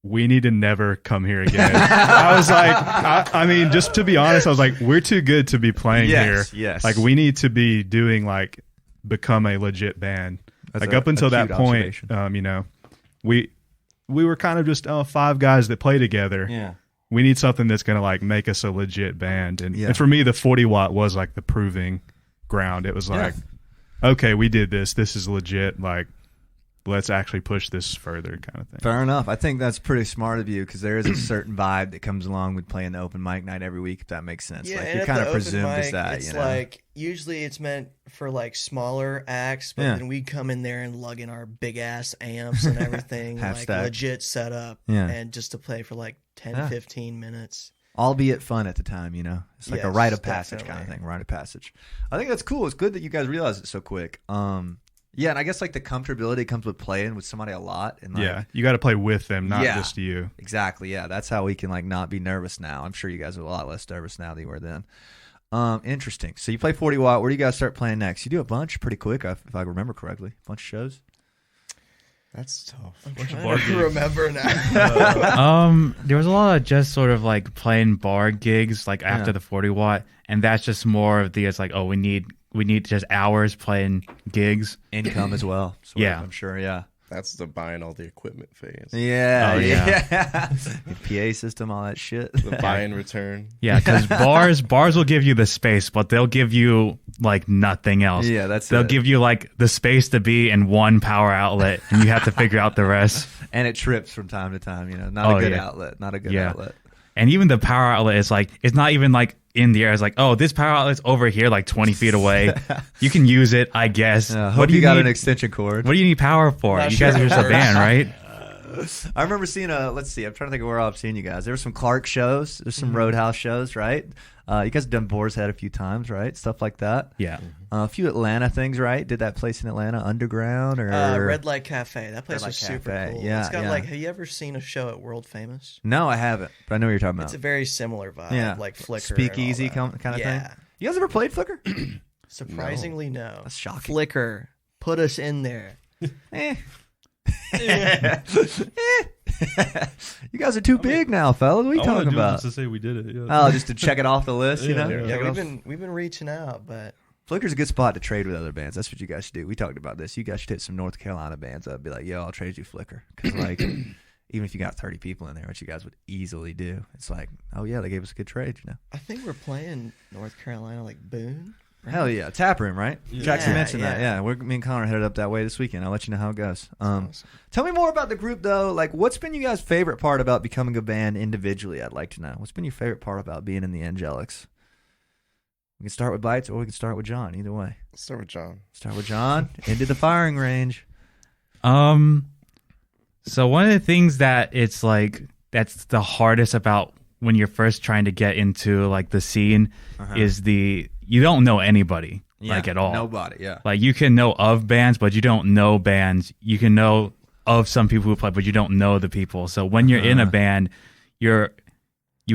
[SPEAKER 4] we need to never come here again. I was like, I mean, just to be honest, I was like, we're too good to be playing here.
[SPEAKER 1] Yes.
[SPEAKER 4] Like we need to be doing like become a legit band.
[SPEAKER 1] That's
[SPEAKER 4] like up until that point,
[SPEAKER 1] observation.
[SPEAKER 4] we were kind of just 5 guys that play together.
[SPEAKER 1] Yeah.
[SPEAKER 4] We need something that's going to like make us a legit band. And for me, the 40 watt was like the proving ground. It was like, okay, we did this. This is legit. Like, let's actually push this further kind of thing.
[SPEAKER 1] Fair enough. I think that's pretty smart of you because there is a certain vibe that comes along with playing the open mic night every week, if that makes sense.
[SPEAKER 2] Yeah,
[SPEAKER 1] like
[SPEAKER 2] and
[SPEAKER 1] you're kind of presumed as that.
[SPEAKER 2] It's like usually it's meant for like smaller acts, but then we come in there and lug in our big ass amps and everything, like
[SPEAKER 1] stack.
[SPEAKER 2] legit setup, and just to play for like 10, 15 minutes.
[SPEAKER 1] Albeit fun at the time, It's like a rite of passage
[SPEAKER 2] definitely.
[SPEAKER 1] kind of thing, rite of passage. I think that's cool. It's good that you guys realize it so quick. Yeah, and I guess like the comfortability comes with playing with somebody a lot. And like,
[SPEAKER 4] you got to play with them, not just you.
[SPEAKER 1] Exactly. Yeah, that's how we can like not be nervous now. I'm sure you guys are a lot less nervous now than you were then. Interesting. So you play 40 watt. Where do you guys start playing next? You do a bunch pretty quick, if I remember correctly. A bunch of shows.
[SPEAKER 5] That's tough.
[SPEAKER 2] I'm trying to remember now.
[SPEAKER 7] There was a lot of just sort of like playing bar gigs like after the 40 watt, and that's just more of the it's like, oh, we need just hours playing gigs.
[SPEAKER 1] Income as well.
[SPEAKER 7] Yeah.
[SPEAKER 1] I'm sure, yeah.
[SPEAKER 5] That's the buying all the equipment phase.
[SPEAKER 1] Yeah.
[SPEAKER 7] Oh, yeah.
[SPEAKER 1] PA system, all that shit.
[SPEAKER 5] The buy and return.
[SPEAKER 7] Yeah, because bars will give you the space, but they'll give you like nothing else.
[SPEAKER 1] Yeah,
[SPEAKER 7] they'll give you like the space to be in one power outlet, and you have to figure out the rest.
[SPEAKER 1] And it trips from time to time, Not a good outlet. Not a good outlet.
[SPEAKER 7] And even the power outlet is like, it's not even like in the air. It's like, oh, this power outlet's over here, like 20 feet away. You can use it, I guess.
[SPEAKER 1] Hope you got an extension cord.
[SPEAKER 7] What do you need power for?
[SPEAKER 2] Not
[SPEAKER 7] you guys
[SPEAKER 2] sure
[SPEAKER 7] are just a band, right?
[SPEAKER 1] I remember seeing let's see, I'm trying to think of where I've seen you guys. There were some Clark shows. There's some Roadhouse shows, right? You guys have done Boar's Head a few times, right? Stuff like that.
[SPEAKER 7] Yeah.
[SPEAKER 1] A few Atlanta things, right? Did that place in Atlanta Underground or
[SPEAKER 2] Red Light Cafe? That place
[SPEAKER 1] Red
[SPEAKER 2] was
[SPEAKER 1] Light
[SPEAKER 2] super
[SPEAKER 1] Cafe.
[SPEAKER 2] cool.
[SPEAKER 1] Yeah,
[SPEAKER 2] It's got
[SPEAKER 1] yeah.
[SPEAKER 2] like, have you ever seen a show at World Famous?
[SPEAKER 1] No, I haven't, but I know what you're talking about.
[SPEAKER 2] It's a very similar vibe, like Flickr.
[SPEAKER 1] Speakeasy
[SPEAKER 2] and all that.
[SPEAKER 1] kind of
[SPEAKER 2] Yeah.
[SPEAKER 1] thing. You guys ever played Flickr?
[SPEAKER 2] Surprisingly, no.
[SPEAKER 1] That's shocking.
[SPEAKER 2] Flickr, put us in there.
[SPEAKER 1] You guys are too big now, fellas. What are you
[SPEAKER 6] I want
[SPEAKER 1] talking
[SPEAKER 6] to do it
[SPEAKER 1] about?
[SPEAKER 6] just to say we did it. Yeah.
[SPEAKER 1] Oh, just to check it off the list,
[SPEAKER 6] Yeah.
[SPEAKER 1] Check
[SPEAKER 2] Yeah,
[SPEAKER 1] it off.
[SPEAKER 2] we've been reaching out, but
[SPEAKER 1] Flickr's a good spot to trade with other bands. That's what you guys should do. We talked about this. You guys should hit some North Carolina bands up. Be like, yo, I'll trade you Flickr. Because, like, even if you got 30 people in there, which you guys would easily do, it's like, oh, yeah, they gave us a good trade,
[SPEAKER 2] I think we're playing North Carolina, like Boone. Right?
[SPEAKER 1] Hell yeah. Tap room, right?
[SPEAKER 6] Yeah.
[SPEAKER 1] Jackson
[SPEAKER 2] Yeah,
[SPEAKER 1] mentioned that.
[SPEAKER 2] yeah.
[SPEAKER 1] Yeah, me and Connor headed up that way this weekend. I'll let you know how it goes.
[SPEAKER 2] Awesome.
[SPEAKER 1] Tell me more about the group, though. Like, what's been you guys' favorite part about becoming a band individually? I'd like to know. What's been your favorite part about being in the Angelics? We can start with Bites or we can start with John. Either way.
[SPEAKER 5] Let's start with John.
[SPEAKER 1] Start with John. Into the firing range.
[SPEAKER 7] So one of the things that it's like that's the hardest about when you're first trying to get into like the scene is you don't know anybody like at all.
[SPEAKER 1] Nobody, yeah.
[SPEAKER 7] Like you can know of bands, but you don't know bands. You can know of some people who play, but you don't know the people. So when you're in a band, you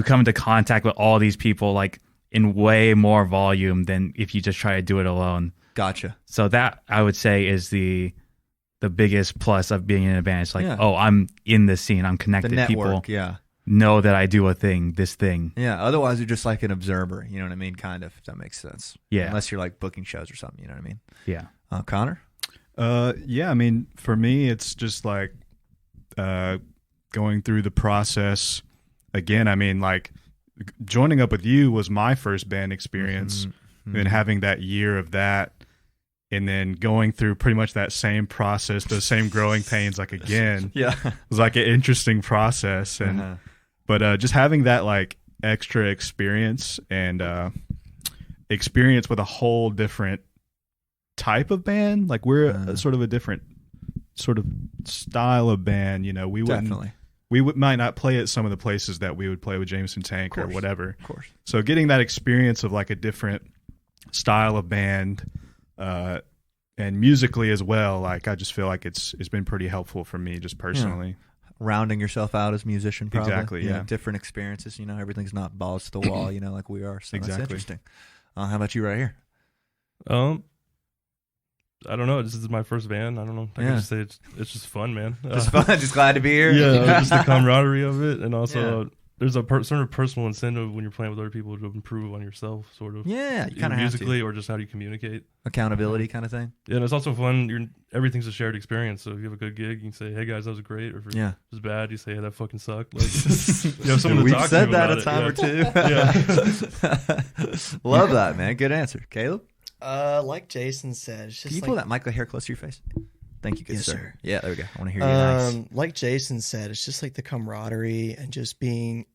[SPEAKER 7] come into contact with all these people like in way more volume than if you just try to do it alone.
[SPEAKER 1] Gotcha.
[SPEAKER 7] So that I would say is the biggest plus of being in a band. It's like,
[SPEAKER 1] Yeah.
[SPEAKER 7] oh, I'm in the scene. I'm
[SPEAKER 1] The
[SPEAKER 7] connected
[SPEAKER 1] network,
[SPEAKER 7] people.
[SPEAKER 1] yeah.
[SPEAKER 7] know that I do this thing.
[SPEAKER 1] Yeah. Otherwise, you're just like an observer. You know what I mean? Kind of, if that makes sense.
[SPEAKER 7] Yeah.
[SPEAKER 1] Unless you're like booking shows or something. You know what I mean?
[SPEAKER 7] Yeah.
[SPEAKER 1] Connor?
[SPEAKER 4] Yeah, I mean, for me, it's just like going through the process. Again, I mean, like joining up with you was my first band experience, and having that year of that, and then going through pretty much that same process, those same growing pains, like again,
[SPEAKER 1] Yeah.
[SPEAKER 4] was like an interesting process. And but just having that like extra experience and experience with a whole different type of band, like we're sort of a different sort of style of band, you know. We wouldn't
[SPEAKER 1] Definitely.
[SPEAKER 4] might not play at some of the places that we would play with Jameson Tank or whatever.
[SPEAKER 1] Of course.
[SPEAKER 4] So getting that experience of like a different style of band, and musically as well, like I just feel like it's been pretty helpful for me just personally.
[SPEAKER 1] Rounding yourself out as a musician, probably.
[SPEAKER 4] Exactly, yeah.
[SPEAKER 1] Different experiences, you know, everything's not balls to the wall, you know, like we are. So that's
[SPEAKER 4] Exactly.
[SPEAKER 1] interesting. How about you right here?
[SPEAKER 6] I don't know. This is my first band. I don't know. I can just say it's just fun, man.
[SPEAKER 1] Just fun, just glad to be here.
[SPEAKER 6] Yeah, just the camaraderie of it, and also there's a sort of personal incentive when you're playing with other people to improve on yourself, sort of.
[SPEAKER 1] Yeah, you kind of have
[SPEAKER 6] musically
[SPEAKER 1] to.
[SPEAKER 6] or just how do you communicate.
[SPEAKER 1] Accountability kind of thing.
[SPEAKER 6] Yeah, and it's also fun. Everything's a shared experience. So if you have a good gig, you can say, "Hey guys, that was great," or if it was bad, you say, "Hey, that fucking sucked." Like, you have someone to
[SPEAKER 1] We've
[SPEAKER 6] talk
[SPEAKER 1] said
[SPEAKER 6] to
[SPEAKER 1] that
[SPEAKER 6] about
[SPEAKER 1] a time or two.
[SPEAKER 6] Yeah.
[SPEAKER 1] Love that, man. Good answer. Caleb?
[SPEAKER 2] Like Jason said, it's just
[SPEAKER 1] Can you pull that mic hair closer to your face? Thank you, good
[SPEAKER 2] Yes,
[SPEAKER 1] sir.
[SPEAKER 2] sir.
[SPEAKER 1] Yeah, there we go. I want to hear you nice.
[SPEAKER 2] Like Jason said, it's just like the camaraderie and just being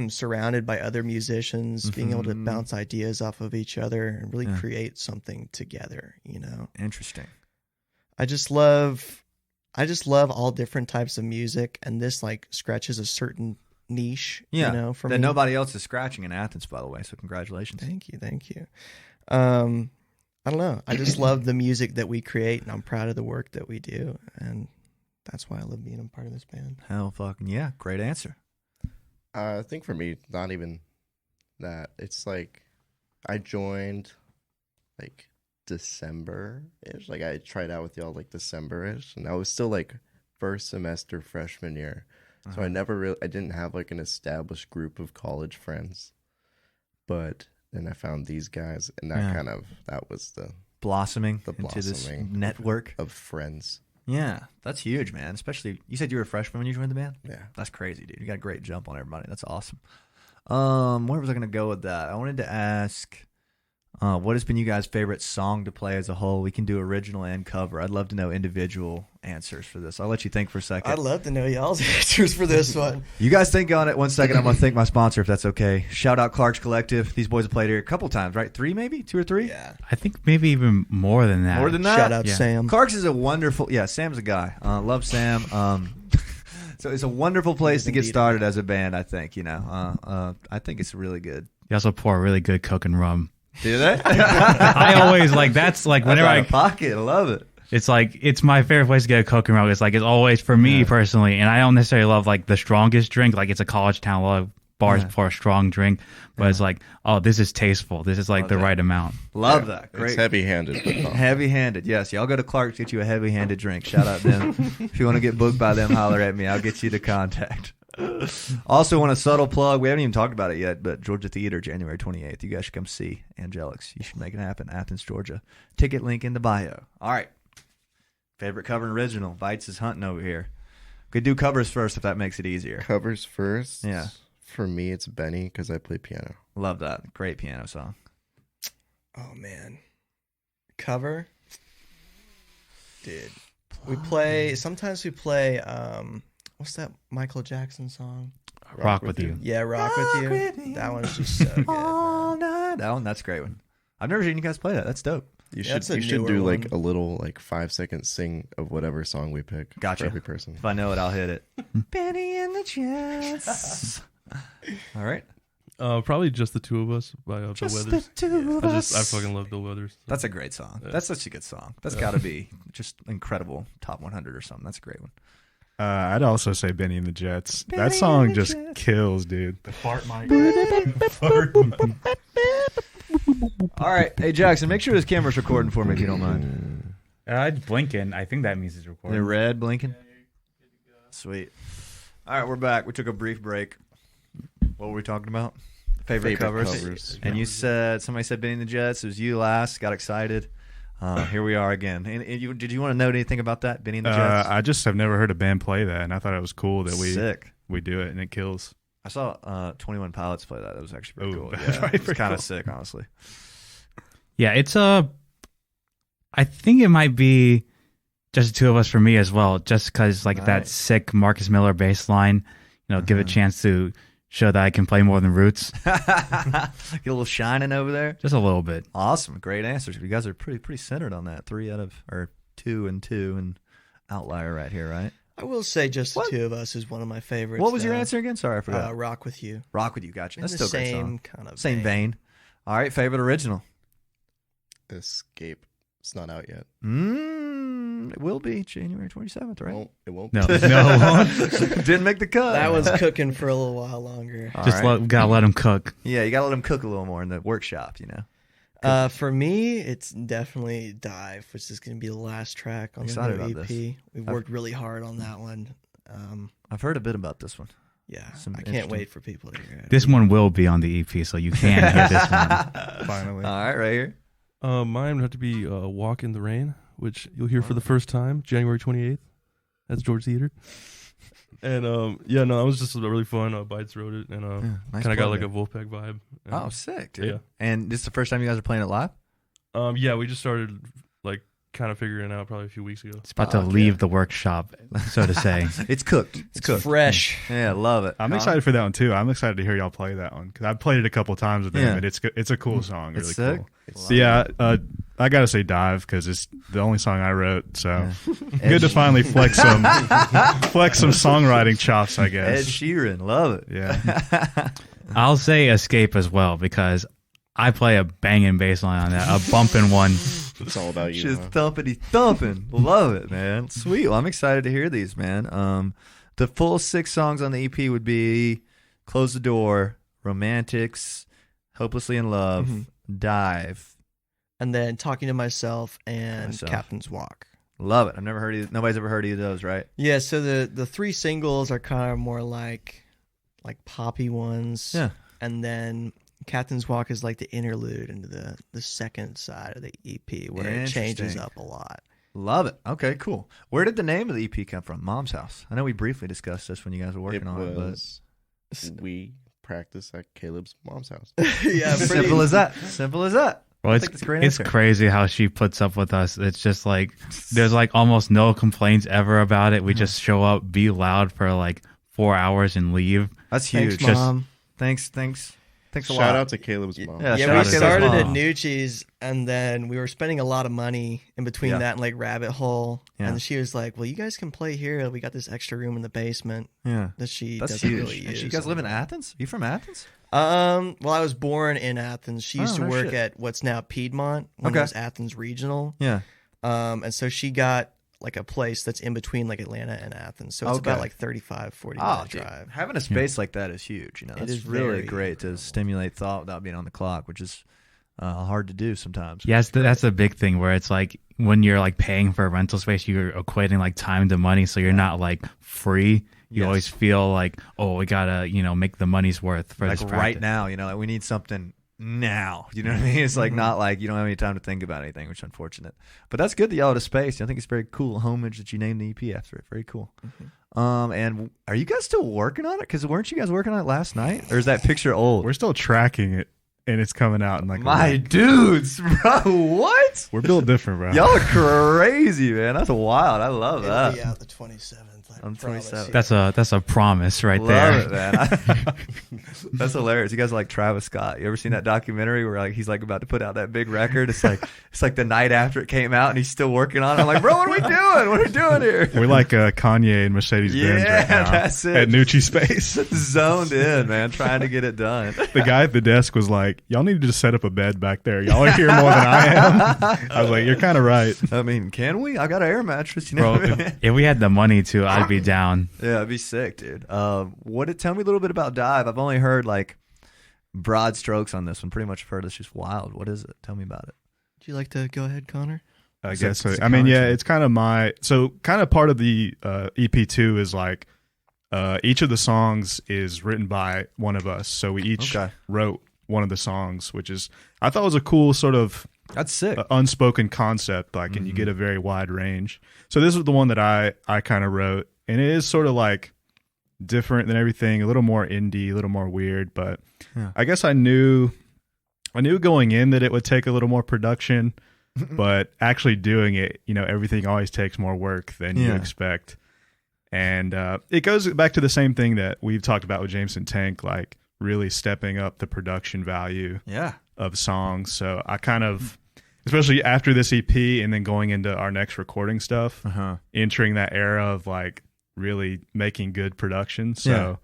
[SPEAKER 2] surrounded by other musicians, being able to bounce ideas off of each other and really create something together, you know.
[SPEAKER 1] Interesting.
[SPEAKER 2] I just love all different types of music, and this like scratches a certain niche, you know, for
[SPEAKER 1] that
[SPEAKER 2] me.
[SPEAKER 1] nobody else is scratching in Athens, by the way, so congratulations.
[SPEAKER 2] Thank you. I don't know. I just love the music that we create, and I'm proud of the work that we do, and that's why I love being a part of this band.
[SPEAKER 1] Hell fucking yeah. Great answer.
[SPEAKER 5] I think for me, not even that. It's like I joined like December-ish. Like I tried out with y'all like December-ish, and I was still like first semester freshman year. So I didn't have like an established group of college friends. But then I found these guys, and that was the
[SPEAKER 1] blossoming
[SPEAKER 5] the
[SPEAKER 1] into this
[SPEAKER 5] blossoming
[SPEAKER 1] network
[SPEAKER 5] of friends.
[SPEAKER 1] Yeah, that's huge, man. Especially, you said you were a freshman when you joined the band?
[SPEAKER 5] Yeah.
[SPEAKER 1] That's crazy, dude. You got a great jump on everybody. That's awesome. Where was I going to go with that? I wanted to ask, what has been you guys' favorite song to play as a whole? We can do original and cover. I'd love to know individual answers for this. I'll let you think for a second.
[SPEAKER 2] I'd love to know y'all's answers for this one.
[SPEAKER 1] You guys think on it 1 second. I'm going to thank my sponsor, if that's okay. Shout out Clark's Collective. These boys have played here a couple times, right? 3 maybe? 2 or 3?
[SPEAKER 2] Yeah.
[SPEAKER 7] I think maybe even more than that.
[SPEAKER 1] More than that?
[SPEAKER 2] Shout out Sam.
[SPEAKER 1] Clark's is a wonderful... Yeah, Sam's a guy. Love Sam. So it's a wonderful place to get started as a band, I think. You know, I think it's really good.
[SPEAKER 7] You also pour really good Coke and rum.
[SPEAKER 1] Do they?
[SPEAKER 7] I always like that's like whenever
[SPEAKER 1] That's out of pocket. I love it.
[SPEAKER 7] It's like it's my favorite place to get a Coke and rum. It's like it's always for me personally, and I don't necessarily love like the strongest drink. Like it's a college town, a lot of bars pour a strong drink, but it's like, oh, this is tasteful. This is like
[SPEAKER 1] Love
[SPEAKER 7] the
[SPEAKER 1] that.
[SPEAKER 7] right amount.
[SPEAKER 1] Love that. Great.
[SPEAKER 5] It's heavy-handed. But not.
[SPEAKER 1] Heavy-handed, yes. Y'all go to Clark's, get you a heavy-handed drink. Shout out them. If you want to get booked by them, holler at me. I'll get you the contact. Also, want a subtle plug. We haven't even talked about it yet, but Georgia Theater, January 28th. You guys should come see Angelics. You should make it happen. Athens, Georgia. Ticket link in the bio. All right. Favorite cover and original. Bites is hunting over here. Could do covers first if that makes it easier.
[SPEAKER 5] Covers first.
[SPEAKER 1] Yeah.
[SPEAKER 5] For me, it's Benny because I play piano.
[SPEAKER 1] Love that. Great piano song.
[SPEAKER 2] Oh man, cover, dude. Sometimes we play. What's that Michael Jackson song?
[SPEAKER 7] Rock with you.
[SPEAKER 2] Yeah, Rock with You. That one's just so good.
[SPEAKER 1] All night. That one, that's a great one. I've never seen you guys play that. That's dope.
[SPEAKER 5] You
[SPEAKER 2] Yeah, that's
[SPEAKER 5] should
[SPEAKER 2] a
[SPEAKER 5] do
[SPEAKER 2] newer
[SPEAKER 5] like
[SPEAKER 2] one.
[SPEAKER 5] a little like 5-second sing of whatever song we pick.
[SPEAKER 1] Gotcha.
[SPEAKER 5] For every person.
[SPEAKER 1] If I know it, I'll hit it. Benny and the Jets. All right.
[SPEAKER 6] Probably Just the Two of Us by Bill
[SPEAKER 1] Just
[SPEAKER 6] Withers.
[SPEAKER 1] the two of
[SPEAKER 6] I
[SPEAKER 1] us.
[SPEAKER 6] fucking love Bill Withers. So.
[SPEAKER 1] That's a great song. That's such a good song. That's got to be just incredible. Top 100 or something. That's a great one.
[SPEAKER 4] I'd also say Benny and the Jets.
[SPEAKER 1] Benny
[SPEAKER 4] That song
[SPEAKER 1] and the
[SPEAKER 4] just
[SPEAKER 1] Jets.
[SPEAKER 4] kills, dude. The fart mic.
[SPEAKER 1] All right. Hey, Jackson, make sure this camera's recording for me if you don't mind.
[SPEAKER 7] I'd blinking. I think that means it's
[SPEAKER 1] They're
[SPEAKER 7] recording.
[SPEAKER 1] red blinking. Sweet. All right, we're back. We took a brief break. What were we talking about? Favorite covers. And you said, somebody said Benny and the Jets. It was you last. Got excited. Here we are again. And did you want to know anything about that, Benny and the Jets?
[SPEAKER 4] I just have never heard a band play that, and I thought it was cool that
[SPEAKER 1] Sick.
[SPEAKER 4] we do it, and it kills.
[SPEAKER 1] I saw 21 Pilots play that. That was actually pretty cool.
[SPEAKER 4] That's
[SPEAKER 1] Yeah, it's kind of sick, honestly.
[SPEAKER 7] Yeah, it's I think it might be just the two of us for me as well, just because like that sick Marcus Miller bass line, give a chance to show that I can play more than Roots.
[SPEAKER 1] Get a little shining over there.
[SPEAKER 7] Just a little bit.
[SPEAKER 1] Awesome. Great answers. You guys are pretty centered on that. 2 and 2 and outlier right here, right?
[SPEAKER 2] I will say just the two of us is one of my favorites.
[SPEAKER 1] What was your answer again? Sorry, I forgot.
[SPEAKER 2] Rock With You.
[SPEAKER 1] Rock With You, gotcha. That's
[SPEAKER 2] In
[SPEAKER 1] still
[SPEAKER 2] the
[SPEAKER 1] a great
[SPEAKER 2] same
[SPEAKER 1] song.
[SPEAKER 2] kind of
[SPEAKER 1] Same vein. All right, favorite original.
[SPEAKER 5] Escape. It's not out yet.
[SPEAKER 1] It will be January 27th, right?
[SPEAKER 5] It won't.
[SPEAKER 7] No,
[SPEAKER 1] Didn't make the cut.
[SPEAKER 2] That was cooking for a little while longer.
[SPEAKER 7] gotta let them cook.
[SPEAKER 1] Yeah, you gotta let them cook a little more in the workshop,
[SPEAKER 2] For me, it's definitely Dive, which is going to be the last track on
[SPEAKER 1] Excited
[SPEAKER 2] the new
[SPEAKER 1] about
[SPEAKER 2] EP.
[SPEAKER 1] this.
[SPEAKER 2] We've worked really hard on that one.
[SPEAKER 1] I've heard a bit about this one.
[SPEAKER 2] Yeah,
[SPEAKER 1] Some
[SPEAKER 2] I can't
[SPEAKER 1] interesting-
[SPEAKER 2] wait for people to hear it.
[SPEAKER 7] This one will be on the EP, so you can hear this one.
[SPEAKER 4] Finally.
[SPEAKER 1] All right, right here.
[SPEAKER 6] Mine would have to be Walk in the Rain, which you'll hear for the first time, January 28th. That's George Theater. And that was just really fun. Bites wrote it, and
[SPEAKER 1] nice
[SPEAKER 6] kind of got
[SPEAKER 1] plug
[SPEAKER 6] like
[SPEAKER 1] there.
[SPEAKER 6] a Wolfpack vibe. And,
[SPEAKER 1] Oh, sick, dude.
[SPEAKER 6] Yeah.
[SPEAKER 1] And this is the first time you guys are playing it live?
[SPEAKER 6] yeah, we just started like kind of figuring it out probably a few weeks ago.
[SPEAKER 7] It's about to leave the workshop, so to say.
[SPEAKER 1] It's cooked. It's cooked.
[SPEAKER 2] Fresh.
[SPEAKER 1] Yeah, love it.
[SPEAKER 4] I'm excited for that one too. I'm excited to hear y'all play that one because I've played it a couple times with them,
[SPEAKER 1] Yeah.
[SPEAKER 4] and it's a cool song.
[SPEAKER 1] It's
[SPEAKER 4] Really
[SPEAKER 1] sick.
[SPEAKER 4] cool.
[SPEAKER 1] It's
[SPEAKER 4] So, yeah, I gotta say Dive because it's the only song I wrote. So
[SPEAKER 1] Yeah.
[SPEAKER 4] good to finally flex some songwriting chops, I
[SPEAKER 1] Ed
[SPEAKER 4] guess.
[SPEAKER 1] Sheeran, love it.
[SPEAKER 4] Yeah.
[SPEAKER 7] I'll say Escape as well because I play a banging bass line on that, a bumping one.
[SPEAKER 5] It's all about you.
[SPEAKER 1] Just
[SPEAKER 5] Huh?
[SPEAKER 1] thumpity-thumping. Love it, man. Sweet. Well, I'm excited to hear these, man. The full 6 songs on the EP would be Close the Door, Romantics, Hopelessly in Love, Dive.
[SPEAKER 2] And then Talking to Myself and Captain's Walk.
[SPEAKER 1] Love it. I've never heard nobody's ever heard either of those, right?
[SPEAKER 2] Yeah, so the 3 singles are kind of more like poppy ones.
[SPEAKER 1] Yeah.
[SPEAKER 2] And then Captain's Walk is like the interlude into the second side of the EP where it changes
[SPEAKER 1] Interesting.
[SPEAKER 2] up a lot.
[SPEAKER 1] Love it. Okay, cool. Where did the name of the EP come from? Mom's House. I know we briefly discussed this when you guys were working on it, but
[SPEAKER 5] We practice at Caleb's mom's house.
[SPEAKER 2] Yeah,
[SPEAKER 1] simple as that. Simple as that.
[SPEAKER 7] Well,
[SPEAKER 1] I think it's a great
[SPEAKER 7] it's
[SPEAKER 1] answer.
[SPEAKER 7] crazy how she puts up with us. It's just like there's like almost no complaints ever about it. We just show up, be loud for like 4 hours, and leave.
[SPEAKER 1] That's huge.
[SPEAKER 2] Thanks, Mom.
[SPEAKER 1] Thanks a lot.
[SPEAKER 5] Shout out to Caleb's mom.
[SPEAKER 1] Yeah, shout
[SPEAKER 2] Yeah,
[SPEAKER 1] out
[SPEAKER 2] we
[SPEAKER 1] to
[SPEAKER 2] started
[SPEAKER 1] Caleb's
[SPEAKER 2] at
[SPEAKER 1] mom.
[SPEAKER 2] Nucci's, and then we were spending a lot of money in between
[SPEAKER 1] Yeah.
[SPEAKER 2] that and like Rabbit Hole.
[SPEAKER 1] Yeah.
[SPEAKER 2] And she was like, "Well, you guys can play here. We got this extra room in the basement
[SPEAKER 1] Yeah.
[SPEAKER 2] that she
[SPEAKER 1] That's
[SPEAKER 2] doesn't
[SPEAKER 1] huge.
[SPEAKER 2] really
[SPEAKER 1] And
[SPEAKER 2] use."
[SPEAKER 1] you guys live in Athens? You from Athens?
[SPEAKER 2] Well, I was born in Athens. She used
[SPEAKER 1] Oh,
[SPEAKER 2] to
[SPEAKER 1] no
[SPEAKER 2] work
[SPEAKER 1] shit.
[SPEAKER 2] at what's now Piedmont, when
[SPEAKER 1] Okay.
[SPEAKER 2] it was Athens Regional.
[SPEAKER 1] Yeah.
[SPEAKER 2] And so she got like a place that's in between like Atlanta and Athens. So it's
[SPEAKER 1] Okay.
[SPEAKER 2] about like 35, 40 minute drive.
[SPEAKER 1] Having a space like that is huge.
[SPEAKER 2] It
[SPEAKER 1] It's
[SPEAKER 2] is
[SPEAKER 1] really
[SPEAKER 2] very
[SPEAKER 1] great to stimulate thought without being on the clock, which is hard to do sometimes.
[SPEAKER 7] Yes, that's a big thing where it's like when you're like paying for a rental space, you're equating like time to money, so you're not like free. You
[SPEAKER 1] Yes.
[SPEAKER 7] always feel like, oh, we gotta make the money's worth for
[SPEAKER 1] Like
[SPEAKER 7] this
[SPEAKER 1] right
[SPEAKER 7] practice.
[SPEAKER 1] now, like we need something now. You know what I mean? It's like not like you don't have any time to think about anything, which is unfortunate. But that's good that y'all had a space. I think it's very cool homage that you named the EP after it. Very cool. And are you guys still working on it? Because weren't you guys working on it last night? Or is that picture old?
[SPEAKER 4] We're still tracking it, and it's coming out in like a
[SPEAKER 1] My
[SPEAKER 4] week.
[SPEAKER 1] dudes, bro, what?
[SPEAKER 4] We're built different, bro.
[SPEAKER 1] Y'all are crazy, man. That's wild. I love
[SPEAKER 2] It'll
[SPEAKER 1] that.
[SPEAKER 2] be out the 27th. I
[SPEAKER 1] On
[SPEAKER 2] promise
[SPEAKER 1] 27th.
[SPEAKER 2] you.
[SPEAKER 7] That's a promise right
[SPEAKER 1] Love
[SPEAKER 7] there.
[SPEAKER 1] it, man. That's hilarious. You guys are like Travis Scott. You ever seen that documentary where like he's like about to put out that big record? It's like the night after it came out and he's still working on it. I'm like, bro, what are we doing? What are we doing here?
[SPEAKER 4] We're like Kanye and Mercedes Benz
[SPEAKER 1] Yeah,
[SPEAKER 4] right now
[SPEAKER 1] that's it.
[SPEAKER 4] at Nucci Space.
[SPEAKER 1] Zoned in, man, trying to get it done.
[SPEAKER 4] The guy at the desk was like, "Y'all need to just set up a bed back there. Y'all are here more than I am." I was like, "You're kind of right."
[SPEAKER 1] I mean, can we? I got an air mattress. You know
[SPEAKER 7] Bro,
[SPEAKER 1] what I mean?
[SPEAKER 7] if we had the money to, I'd be down.
[SPEAKER 1] Yeah, it'd be sick, dude. Tell me a little bit about Dive. I've only heard like broad strokes on this one. Pretty much heard it's just wild. What is it? Tell me about it.
[SPEAKER 2] Would you like to go ahead, Connor?
[SPEAKER 4] I
[SPEAKER 1] Is
[SPEAKER 4] guess
[SPEAKER 1] it-
[SPEAKER 4] so.
[SPEAKER 1] is it
[SPEAKER 4] I mean, yeah,
[SPEAKER 1] content?
[SPEAKER 4] it's kind of part of the EP2 is like each of the songs is written by one of us. So we each wrote one of the songs, which is, I thought was a cool sort of
[SPEAKER 1] That's sick.
[SPEAKER 4] Unspoken concept, like, and you get a very wide range. So this was the one that I kind of wrote, and it is sort of like different than everything, a little more indie, a little more weird, but I guess I knew going in that it would take a little more production, but actually doing it, everything always takes more work than you expect. And it goes back to the same thing that we've talked about with Jameson Tank, like really stepping up the production value of songs. So I kind of, especially after this EP and then going into our next recording stuff, entering that era of like really making good production. So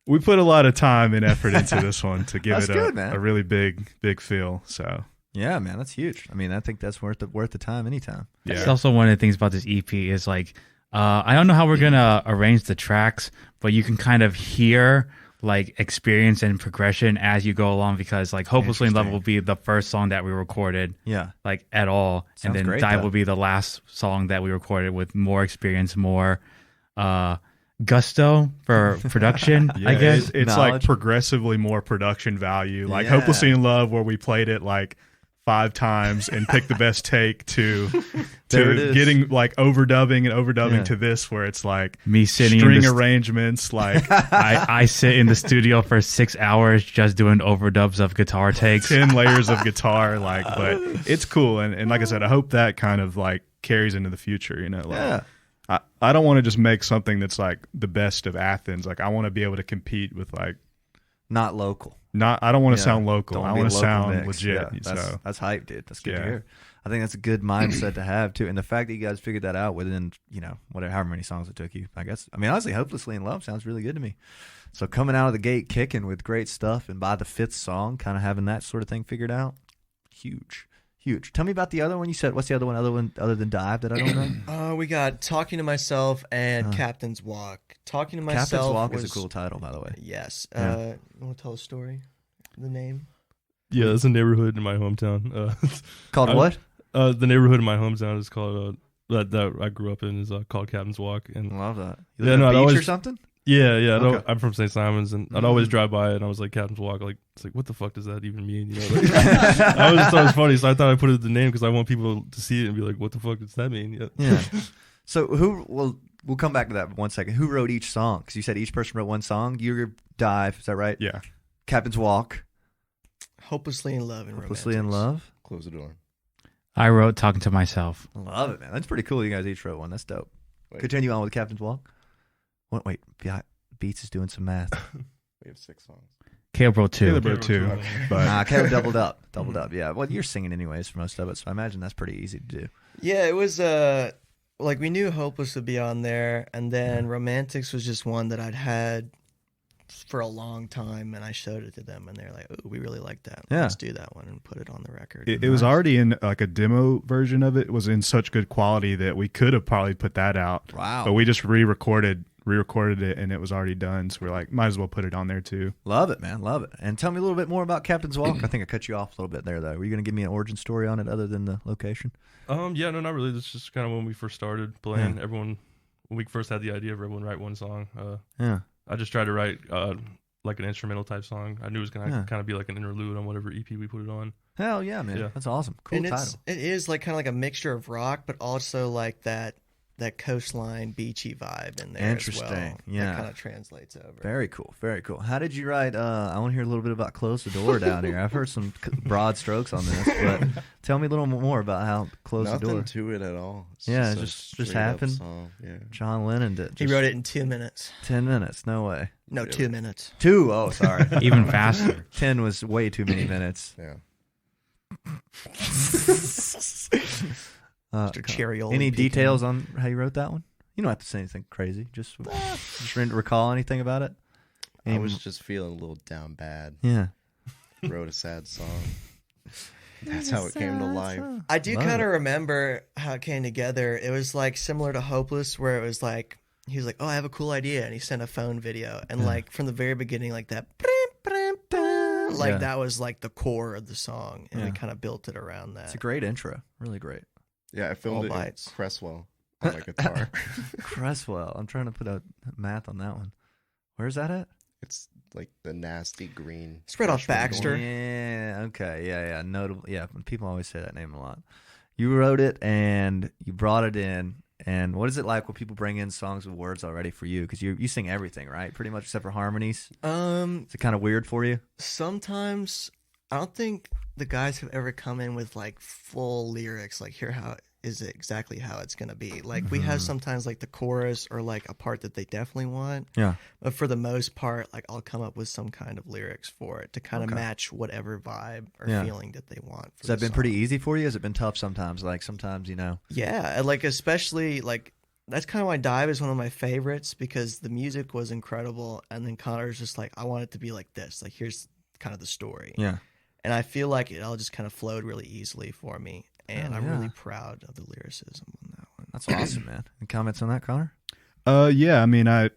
[SPEAKER 4] we put a lot of time and effort into this one to give it a really big feel. So
[SPEAKER 1] yeah, man, that's huge. I mean, I think that's worth the time anytime.
[SPEAKER 4] Yeah.
[SPEAKER 7] It's also one of the things about this EP is like, I don't know how we're gonna arrange the tracks, but you can kind of hear like experience and progression as you go along, because like Hopelessly in Love will be the first song that we recorded like at all.
[SPEAKER 1] Sounds
[SPEAKER 7] and then
[SPEAKER 1] great,
[SPEAKER 7] Dive
[SPEAKER 1] though.
[SPEAKER 7] will be the last song that we recorded with more experience, more gusto for production. I guess
[SPEAKER 4] it's like progressively more production value, like Hopelessly in Love, where we played it like 5 times and picked the best take to getting like overdubbing to this, where it's like
[SPEAKER 7] me sitting
[SPEAKER 4] string
[SPEAKER 7] in
[SPEAKER 4] arrangements, like
[SPEAKER 7] I sit in the studio for 6 hours just doing overdubs of guitar takes,
[SPEAKER 4] 10 layers of guitar, like, but it's cool. And like I said, I hope that kind of like carries into the future, like I don't want to just make something that's like the best of Athens. Like I want to be able to compete with like
[SPEAKER 1] not local.
[SPEAKER 4] I don't want to sound local. I want to sound
[SPEAKER 1] mix.
[SPEAKER 4] legit.
[SPEAKER 1] Yeah, that's hype, dude. That's good to hear. I think that's a good mindset to have too. And the fact that you guys figured that out within, however many songs it took you, I guess. I mean, honestly, Hopelessly in Love sounds really good to me. So coming out of the gate kicking with great stuff, and by the 5th song, kind of having that sort of thing figured out, huge. Tell me about the other one. You said, what's the other one other than Dive that I don't know?
[SPEAKER 2] We got Talking to Myself and Captain's Walk. Talking to Myself.
[SPEAKER 1] Captain's Walk is a cool title, by the way.
[SPEAKER 2] Yes. You want to tell a story? The name?
[SPEAKER 6] Yeah, it's a neighborhood in my hometown.
[SPEAKER 1] Called what?
[SPEAKER 6] The neighborhood in my hometown is called that I grew up in is called Captain's Walk. And
[SPEAKER 1] Love that. You live on a beach or something?
[SPEAKER 6] Yeah.
[SPEAKER 1] Okay.
[SPEAKER 6] I'm from St. Simons, and I'd always drive by it, and I was like, Captain's Walk. Like, it's like, what the fuck does that even mean? I always thought it was funny, so I thought I put it the name because I want people to see it and be like, what the fuck does that mean?
[SPEAKER 1] Yeah. So we'll come back to that in 1 second. Who wrote each song? Because you said each person wrote one song. You're Dive, is that right?
[SPEAKER 4] Yeah.
[SPEAKER 1] Captain's Walk.
[SPEAKER 2] Hopelessly in Love and
[SPEAKER 1] Hopelessly in Love.
[SPEAKER 5] Close the door.
[SPEAKER 7] I wrote Talking to Myself.
[SPEAKER 1] I love it, man. That's pretty cool. You guys each wrote one. That's dope.
[SPEAKER 5] Wait.
[SPEAKER 1] Continue on with Captain's Walk. Wait. Beats is doing some math.
[SPEAKER 5] We have 6 songs.
[SPEAKER 7] Caleb wrote 2.
[SPEAKER 4] Caleb wrote 2, but
[SPEAKER 1] Caleb doubled up. Yeah. Well, you're singing anyways for most of it, so I imagine that's pretty easy to do.
[SPEAKER 2] Yeah, it was like we knew Hopeless would be on there, and then Romantics was just one that I'd had for a long time, and I showed it to them, and they're like, "Oh, we really like that. Let's do that one and put it on the record."
[SPEAKER 4] It was already in like a demo version of it. It was in such good quality that we could have probably put that out.
[SPEAKER 1] Wow.
[SPEAKER 4] But we just re-recorded it, and it was already done. So we're like, might as well put it on there too.
[SPEAKER 1] Love it, man. Love it. And tell me a little bit more about Captain's Walk. I think I cut you off a little bit there, though. Were you going to give me an origin story on it other than the location?
[SPEAKER 6] Yeah, no, not really. This is just kind of when we first started playing. Everyone, when we first had the idea of everyone write one song. I just tried to write like an instrumental type song. I knew it was gonna kind of be like an interlude on whatever EP we put it on.
[SPEAKER 1] Hell yeah, man.
[SPEAKER 6] Yeah.
[SPEAKER 1] That's awesome. Cool
[SPEAKER 2] and
[SPEAKER 1] title.
[SPEAKER 2] It is like kind of like a mixture of rock, but also like that coastline beachy vibe in there.
[SPEAKER 1] Interesting.
[SPEAKER 2] As well.
[SPEAKER 1] Yeah.
[SPEAKER 2] That kind of translates over.
[SPEAKER 1] Very cool. Very cool. How did you write? I want to hear a little bit about Close the Door down here. I've heard some broad strokes on this, but tell me a little more about how Close the Door.
[SPEAKER 5] Nothing to it at all. It's
[SPEAKER 1] Yeah,
[SPEAKER 5] a
[SPEAKER 1] just
[SPEAKER 5] straight up
[SPEAKER 1] happened.
[SPEAKER 5] song. Yeah.
[SPEAKER 1] John Lennon did.
[SPEAKER 2] He wrote it in 2 minutes.
[SPEAKER 1] 10 minutes. No way.
[SPEAKER 2] No, 2 minutes.
[SPEAKER 1] 2. Oh, sorry.
[SPEAKER 7] Even faster.
[SPEAKER 1] 10 was way too many minutes.
[SPEAKER 5] Yeah.
[SPEAKER 2] Mr. Cherry old
[SPEAKER 1] Any
[SPEAKER 2] pecan.
[SPEAKER 1] details on how you wrote that one? You don't have to say anything crazy. Just recall anything about it.
[SPEAKER 5] I was just feeling a little down bad.
[SPEAKER 1] Yeah.
[SPEAKER 5] Wrote a sad song. That's how it came to life.
[SPEAKER 2] I do
[SPEAKER 1] Love
[SPEAKER 2] kind
[SPEAKER 1] it.
[SPEAKER 2] of remember how it came together. It was like similar to Hopeless, where it was like he was like, "Oh, I have a cool idea," and he sent a phone video, and like from the very beginning, like that, like that was like the core of the song, and we kind of built it around that.
[SPEAKER 1] It's a great intro. Really great.
[SPEAKER 5] Yeah, I filmed
[SPEAKER 2] All
[SPEAKER 5] it in
[SPEAKER 2] bites.
[SPEAKER 5] Cresswell. on my guitar.
[SPEAKER 1] Cresswell. I'm trying to put a math on that one. Where's that at?
[SPEAKER 5] It's like the nasty green.
[SPEAKER 2] It's right off
[SPEAKER 5] freshman
[SPEAKER 2] Baxter.
[SPEAKER 5] dorm.
[SPEAKER 1] Yeah. Okay. Yeah. Notable. Yeah. People always say that name a lot. You wrote it and you brought it in. And what is it like when people bring in songs with words already for you? Because you sing everything, right? Pretty much except for harmonies. Is it kind of weird for you?
[SPEAKER 2] Sometimes I don't think the guys have ever come in with like full lyrics, like here how is it exactly how it's gonna be. Like we have sometimes like the chorus or like a part that they definitely want.
[SPEAKER 1] Yeah.
[SPEAKER 2] But for the most part, like I'll come up with some kind of lyrics for it to kind of match whatever vibe or feeling that they want.
[SPEAKER 1] Has that been pretty easy for you? Has it been tough sometimes? Like sometimes,
[SPEAKER 2] Yeah, like especially like that's kind of why Dive is one of my favorites because the music was incredible, and then Connor's just like I want it to be like this. Like here's kind of the story.
[SPEAKER 1] Yeah.
[SPEAKER 2] And I feel like it all just kind of flowed really easily for me. And I'm really proud of the lyricism on that one.
[SPEAKER 1] That's awesome, man. Any comments on that, Connor?
[SPEAKER 4] Yeah, I mean, I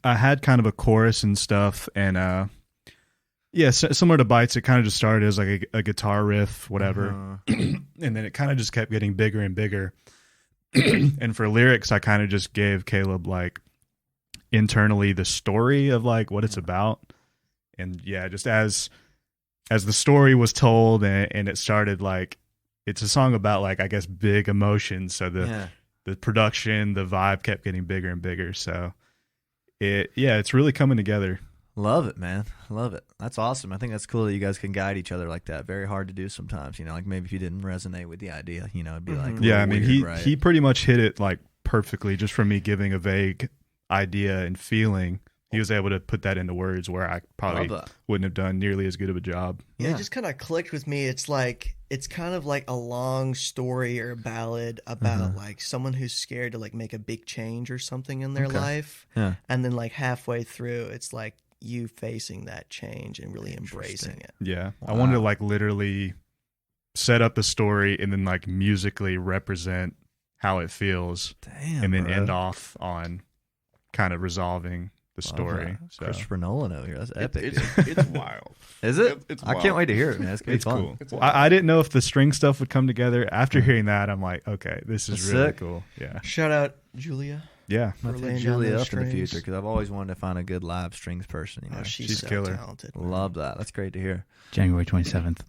[SPEAKER 4] had kind of a chorus and stuff, and similar to Bites, it kind of just started as like a guitar riff, whatever, and then it kind of just kept getting bigger and bigger. And for lyrics, I kind of just gave Caleb like internally the story of like what it's about, and yeah, just as the story was told and it started like. It's a song about like I guess big emotions. So the production, the vibe kept getting bigger and bigger. So it's really coming together.
[SPEAKER 1] Love it, man. Love it. That's awesome. I think that's cool that you guys can guide each other like that. Very hard to do sometimes. Like maybe if you didn't resonate with the idea, it'd be like
[SPEAKER 4] I mean
[SPEAKER 1] weird,
[SPEAKER 4] he pretty much hit it like perfectly just from me giving a vague idea and feeling. He was able to put that into words where I probably wouldn't have done nearly as good of a job.
[SPEAKER 2] Yeah, it just kind of clicked with me. It's kind of like a long story or a ballad about like someone who's scared to like make a big change or something in their life. Yeah. And then like halfway through, it's like you facing that change and really embracing it.
[SPEAKER 4] Yeah. Wow. I wanted to like literally set up the story and then like musically represent how it feels.
[SPEAKER 1] Damn,
[SPEAKER 4] and then end off on kind of resolving the story. So.
[SPEAKER 1] Christopher Nolan over here. That's epic.
[SPEAKER 5] It's wild.
[SPEAKER 1] Is it?
[SPEAKER 5] It's
[SPEAKER 1] I
[SPEAKER 5] wild.
[SPEAKER 1] can't wait to hear it, man. It's gonna be fun.
[SPEAKER 4] Cool.
[SPEAKER 5] It's wild.
[SPEAKER 4] I didn't know if the string stuff would come together. After hearing that, I'm like, okay, this is
[SPEAKER 1] That's
[SPEAKER 4] really
[SPEAKER 1] sick.
[SPEAKER 4] cool. Yeah.
[SPEAKER 2] Shout out Julia.
[SPEAKER 4] Yeah.
[SPEAKER 1] I'll take Julia up in the future because I've always wanted to find a good live strings person.
[SPEAKER 2] She's so
[SPEAKER 4] killer.
[SPEAKER 2] Talented.
[SPEAKER 1] Love that. That's great to hear.
[SPEAKER 7] January 27th.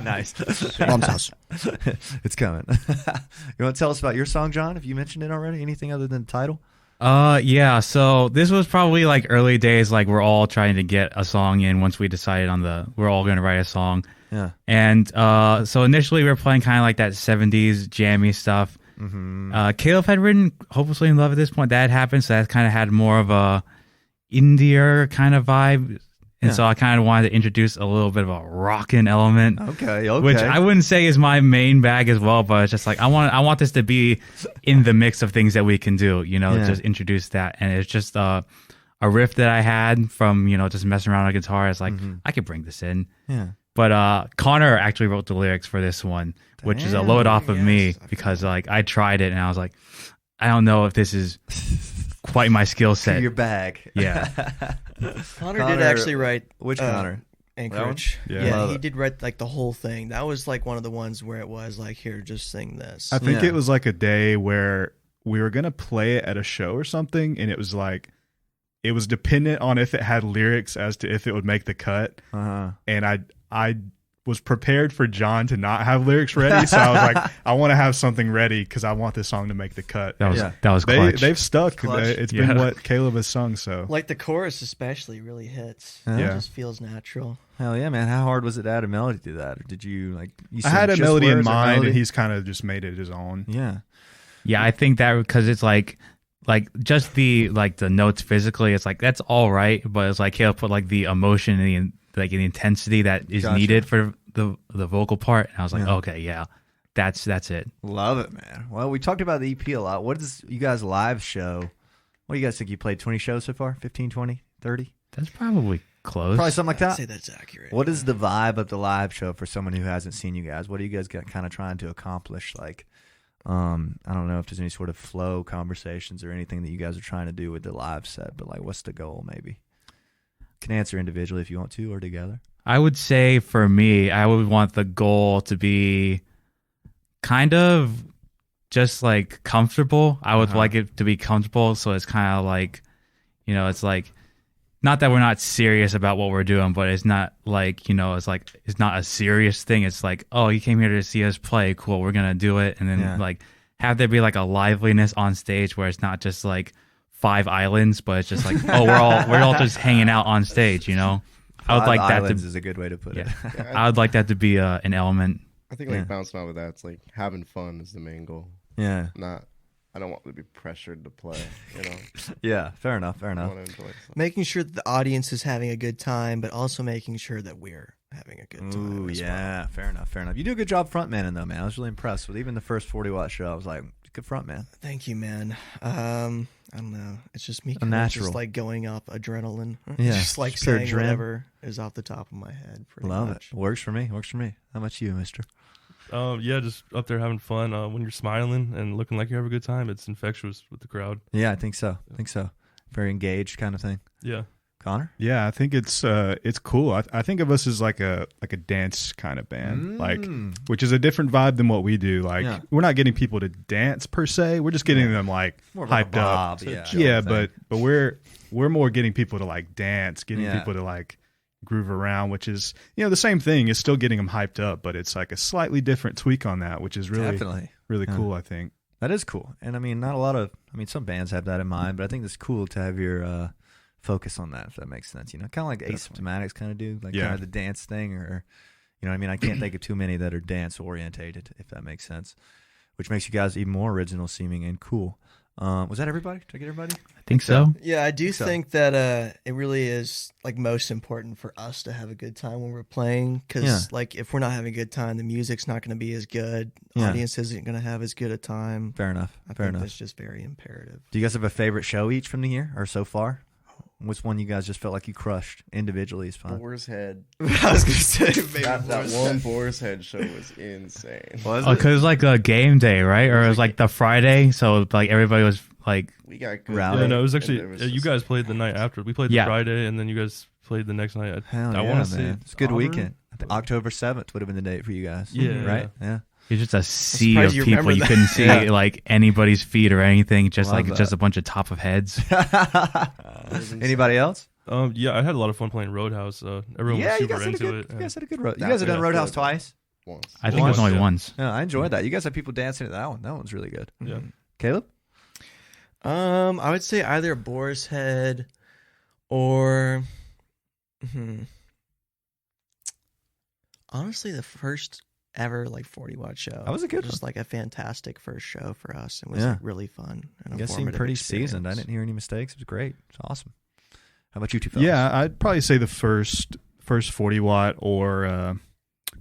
[SPEAKER 1] Nice.
[SPEAKER 2] Mom's house.
[SPEAKER 1] It's coming. You want to tell us about your song, John? If you mentioned it already, anything other than the title?
[SPEAKER 7] Yeah, so this was probably like early days, like we're all trying to get a song in once we decided we're all going to write a song.
[SPEAKER 1] Yeah.
[SPEAKER 7] And so initially we were playing kind of like that 70s jammy stuff. Caleb had written Hopelessly in Love at this point. That had happened, so that kind of had more of a indie kind of vibe. And so I kind of wanted to introduce a little bit of a rockin' element.
[SPEAKER 1] Okay.
[SPEAKER 7] Which I wouldn't say is my main bag as well, but it's just like I want this to be in the mix of things that we can do, just introduce that. And it's just a riff that I had from, just messing around on a guitar. It's like, I could bring this in.
[SPEAKER 1] Yeah.
[SPEAKER 7] But Connor actually wrote the lyrics for this one, which is a load off of me because like I tried it and I was like, I don't know if this is quite my skill set.
[SPEAKER 1] Your bag.
[SPEAKER 7] Yeah.
[SPEAKER 2] Connor did actually write
[SPEAKER 1] which Connor?
[SPEAKER 2] Anchorage.
[SPEAKER 4] Yeah.
[SPEAKER 2] He did write like the whole thing. That was like one of the ones where it was like, here, just sing this.
[SPEAKER 4] I think it was like a day where we were gonna play it at a show or something, and it was like it was dependent on if it had lyrics as to if it would make the cut. And I was prepared for John to not have lyrics ready, so I was like, I want to have something ready because I want this song to make the cut.
[SPEAKER 7] That was clutch.
[SPEAKER 4] They've stuck.
[SPEAKER 1] Clutch.
[SPEAKER 4] It's been what Caleb has sung. So
[SPEAKER 2] like the chorus especially really hits. It just feels natural.
[SPEAKER 1] Hell yeah, man! How hard was it to add a melody to that, or did you like?
[SPEAKER 4] I had a melody in mind, and he's kind of just made it his own.
[SPEAKER 7] Yeah, I think that because it's like just the notes physically, it's like that's all right, but it's like he'll put like the emotion and the intensity that is needed for the vocal part. And I was like, okay, yeah, that's it.
[SPEAKER 1] Love it, man. Well, we talked about the EP a lot. What is you guys' live show? What do you guys think? You played 20 shows so far? 15, 20, 30?
[SPEAKER 7] That's probably close.
[SPEAKER 1] Probably something like that.
[SPEAKER 2] I'd say that's accurate.
[SPEAKER 1] What is the vibe of the live show for someone who hasn't seen you guys? What are you guys kind of trying to accomplish? Like, I don't know if there's any sort of flow conversations or anything that you guys are trying to do with the live set, but like, what's the goal maybe? Can answer individually if you want to or together.
[SPEAKER 7] I would say for me, I would want the goal to be kind of just like comfortable. I would like it to be comfortable, so it's kind of like, you know, it's like not that we're not serious about what we're doing, but it's not like, you know, it's like it's not a serious thing. It's like, oh, you came here to see us play, cool, we're gonna do it, and then like have there be like a liveliness on stage where it's not just like 5 islands, but it's just like, oh, we're all just hanging out on stage, you know. I would like that to
[SPEAKER 1] is a good way to put it.
[SPEAKER 7] I would like that to be an element.
[SPEAKER 5] I think like bouncing off of that, it's like having fun is the main goal.
[SPEAKER 1] Yeah.
[SPEAKER 5] I don't want to be pressured to play, you know.
[SPEAKER 1] Yeah, fair enough.
[SPEAKER 5] I want to enjoy
[SPEAKER 2] making sure that the audience is having a good time, but also making sure that we're having a good time.
[SPEAKER 1] Ooh, yeah, well. Fair enough. You do a good job frontmanning though, man. I was really impressed with even the first 40-watt show. I was like, good front, man.
[SPEAKER 2] Thank you, man. I don't know. It's just me just like going off adrenaline.
[SPEAKER 1] Yeah,
[SPEAKER 2] just like saying whatever is off the top of my head.
[SPEAKER 1] Love it. Works for me. How about you, mister?
[SPEAKER 6] Yeah, just up there having fun. When you're smiling and looking like you have a good time, it's infectious with the crowd.
[SPEAKER 1] Yeah, I think so. Very engaged kind of thing.
[SPEAKER 6] Yeah.
[SPEAKER 1] Connor?
[SPEAKER 4] Yeah, I think it's cool. I think of us as like a dance kind of band, like, which is a different vibe than what we do. Like, we're not getting people to dance per se. We're just getting them like hyped up. Yeah, but we're more getting people to like dance, getting people to like groove around, which is, you know, the same thing. It's still getting them hyped up, but it's like a slightly different tweak on that, which is really cool. I think
[SPEAKER 1] that is cool. And I mean, some bands have that in mind, but I think it's cool to have your focus on that, if that makes sense. You know, kind of like Asymptomatics kind of do, like kind of the dance thing, or, you know what I mean? I can't think of too many that are dance orientated, if that makes sense, which makes you guys even more original seeming and cool. Was that everybody? Did I get everybody?
[SPEAKER 7] I think so.
[SPEAKER 2] Yeah, I do think that it really is like most important for us to have a good time when we're playing, because like if we're not having a good time, the music's not going to be as good. Audience isn't going to have as good a time.
[SPEAKER 1] Fair enough.
[SPEAKER 2] I think that's just very imperative.
[SPEAKER 1] Do you guys have a favorite show each from the year or so far? Which one you guys just felt like you crushed individually is fine?
[SPEAKER 5] Boar's Head.
[SPEAKER 2] I was going to say
[SPEAKER 5] that one Boar's Head show was insane.
[SPEAKER 7] Was it? Because it was like a game day, right? Or it was like the Friday, so like everybody was like
[SPEAKER 5] we got good.
[SPEAKER 6] Yeah, no, it was actually you guys played the night after. We played the Friday, and then you guys played the next night.
[SPEAKER 1] I want to say it's a good weekend. I think October 7th would have been the date for you guys.
[SPEAKER 6] Yeah,
[SPEAKER 1] right. Yeah.
[SPEAKER 7] It's just a sea of people. You couldn't see like anybody's feet or anything. Just just a bunch of top of heads.
[SPEAKER 1] Anybody else?
[SPEAKER 6] Yeah, I had a lot of fun playing Roadhouse. Everyone was super into it.
[SPEAKER 1] You guys had a good Roadhouse. You guys have done Roadhouse twice?
[SPEAKER 5] Once.
[SPEAKER 7] I think it was only once.
[SPEAKER 1] Yeah, I enjoyed that. You guys had people dancing at that one. That one's really good.
[SPEAKER 6] Yeah.
[SPEAKER 1] Caleb?
[SPEAKER 2] I would say either Boar's Head or honestly the first ever like 40-watt show.
[SPEAKER 1] That was a good
[SPEAKER 2] just
[SPEAKER 1] one.
[SPEAKER 2] like a fantastic first show for us. It was like, really fun. And
[SPEAKER 1] you guys seemed pretty seasoned. I didn't hear any mistakes. It was great. It's awesome. How about you two fellas?
[SPEAKER 4] Yeah, I'd probably say the first 40-watt or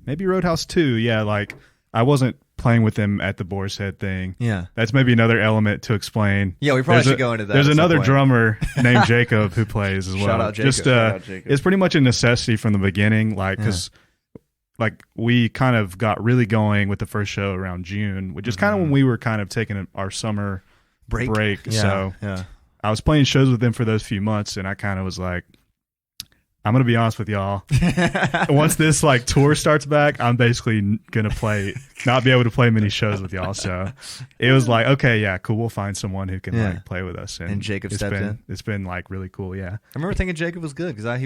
[SPEAKER 4] maybe Roadhouse 2. Yeah, like I wasn't playing with them at the Boar's Head thing.
[SPEAKER 1] Yeah.
[SPEAKER 4] That's maybe another element to explain.
[SPEAKER 1] Yeah, we probably should go into that.
[SPEAKER 4] There's another drummer named Jacob who plays as well.
[SPEAKER 1] Shout out Jacob.
[SPEAKER 4] Shout out Jacob. It's pretty much a necessity from the beginning, like, because like we kind of got really going with the first show around June, which is kind of when we were kind of taking our summer break.
[SPEAKER 1] Yeah.
[SPEAKER 4] So I was playing shows with them for those few months, and I kind of was like, I'm going to be honest with y'all. Once this like tour starts back, I'm basically going to not be able to play many shows with y'all. So it was like, okay, yeah, cool. We'll find someone who can like play with us.
[SPEAKER 1] And Jacob stepped in.
[SPEAKER 4] It's been like really cool. Yeah.
[SPEAKER 1] I remember thinking Jacob was good because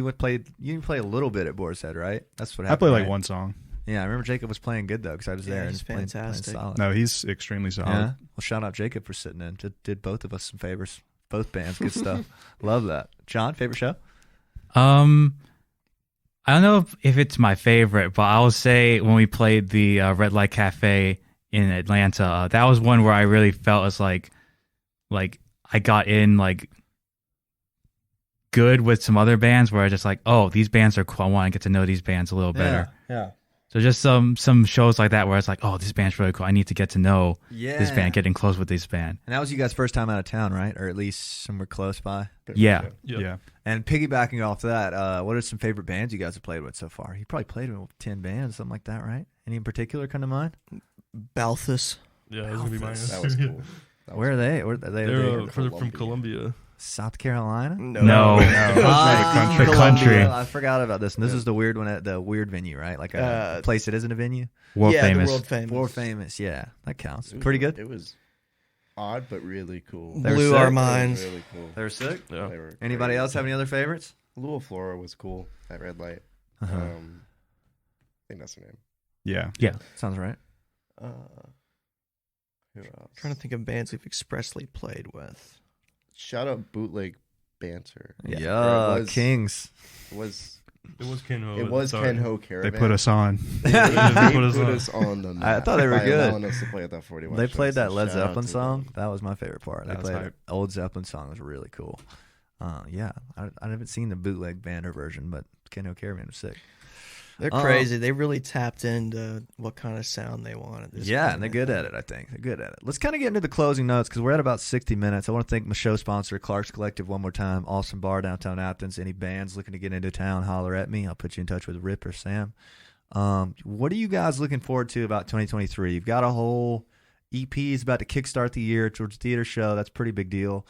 [SPEAKER 1] you play a little bit at Boar's Head, right? That's what happened.
[SPEAKER 4] I played like one song.
[SPEAKER 1] Yeah, I remember Jacob was playing good though because I was there.
[SPEAKER 2] He's fantastic.
[SPEAKER 1] Playing solid.
[SPEAKER 4] No, he's extremely solid.
[SPEAKER 1] Yeah. Well, shout out Jacob for sitting in. Did both of us some favors. Both bands, good stuff. Love that. John, favorite show?
[SPEAKER 7] I don't know if it's my favorite, but I'll say when we played the Red Light Cafe in Atlanta, that was one where I really felt as like I got in like good with some other bands where I just like, oh, these bands are cool. I want to get to know these bands a little better.
[SPEAKER 1] Yeah.
[SPEAKER 7] So just some shows like that where it's like, oh, this band's really cool. I need to get to know this band, getting close with this band.
[SPEAKER 1] And that was you guys' first time out of town, right? Or at least somewhere close by?
[SPEAKER 7] Yeah.
[SPEAKER 1] And piggybacking off that, what are some favorite bands you guys have played with so far? You probably played with 10 bands, something like that, right? Any in particular come to mind?
[SPEAKER 2] Balthus.
[SPEAKER 6] Yeah, that was going to be mine.
[SPEAKER 5] That was cool.
[SPEAKER 1] Where are they?
[SPEAKER 6] They're from Colombia.
[SPEAKER 1] South Carolina?
[SPEAKER 7] No.
[SPEAKER 1] The
[SPEAKER 7] The country.
[SPEAKER 1] I forgot about this. And this is the weird one at the weird venue, right? Like a place that isn't a venue.
[SPEAKER 7] World
[SPEAKER 2] yeah,
[SPEAKER 7] famous.
[SPEAKER 2] the world famous.
[SPEAKER 1] World famous, yeah. That counts.
[SPEAKER 5] It was-
[SPEAKER 1] Pretty good.
[SPEAKER 5] It was odd, but really cool.
[SPEAKER 1] They were
[SPEAKER 2] Blew
[SPEAKER 1] sick.
[SPEAKER 2] our
[SPEAKER 5] It was
[SPEAKER 2] minds.
[SPEAKER 5] really cool.
[SPEAKER 1] They were sick.
[SPEAKER 6] Yeah.
[SPEAKER 5] They were
[SPEAKER 1] Anybody
[SPEAKER 5] great.
[SPEAKER 1] else have any other favorites?
[SPEAKER 5] Louisville Flora was cool at Red Light.
[SPEAKER 1] Uh-huh.
[SPEAKER 5] I think that's her name.
[SPEAKER 4] Yeah.
[SPEAKER 1] Sounds right.
[SPEAKER 5] Who else?
[SPEAKER 2] Trying to think of bands we've expressly played with.
[SPEAKER 5] Shout out Bootleg Banter.
[SPEAKER 1] Yeah,
[SPEAKER 5] Or it was-
[SPEAKER 1] Kings.
[SPEAKER 5] It was
[SPEAKER 6] Ken Ho.
[SPEAKER 5] it was
[SPEAKER 6] sorry.
[SPEAKER 5] Ken Ho
[SPEAKER 4] They
[SPEAKER 5] Caravan.
[SPEAKER 4] put us on.
[SPEAKER 5] They
[SPEAKER 6] put us
[SPEAKER 5] put
[SPEAKER 6] on.
[SPEAKER 5] us on the map.
[SPEAKER 1] I thought they were
[SPEAKER 5] by
[SPEAKER 1] good.
[SPEAKER 5] allowing us to play at that 41
[SPEAKER 1] They
[SPEAKER 5] show,
[SPEAKER 1] played
[SPEAKER 5] so
[SPEAKER 1] that Led
[SPEAKER 5] shout out
[SPEAKER 1] Zeppelin
[SPEAKER 5] to
[SPEAKER 1] song.
[SPEAKER 5] them.
[SPEAKER 1] That was my favorite part. They
[SPEAKER 4] That was
[SPEAKER 1] played
[SPEAKER 4] hype.
[SPEAKER 1] an old Zeppelin song. It was really cool. Yeah, I haven't seen the bootleg banner version, but Ken O'Caravan was sick.
[SPEAKER 2] They're crazy. They really tapped into what kind of sound they wanted.
[SPEAKER 1] Yeah, and they're good at it, I think. They're good at it. Let's kind of get into the closing notes because we're at about 60 minutes. I want to thank my show sponsor, Clark's Collective, one more time. Awesome bar, downtown Athens. Any bands looking to get into town, holler at me. I'll put you in touch with Rip or Sam. What are you guys looking forward to about 2023? You've got a whole EP is about to kickstart the year towards theater show. That's a pretty big deal.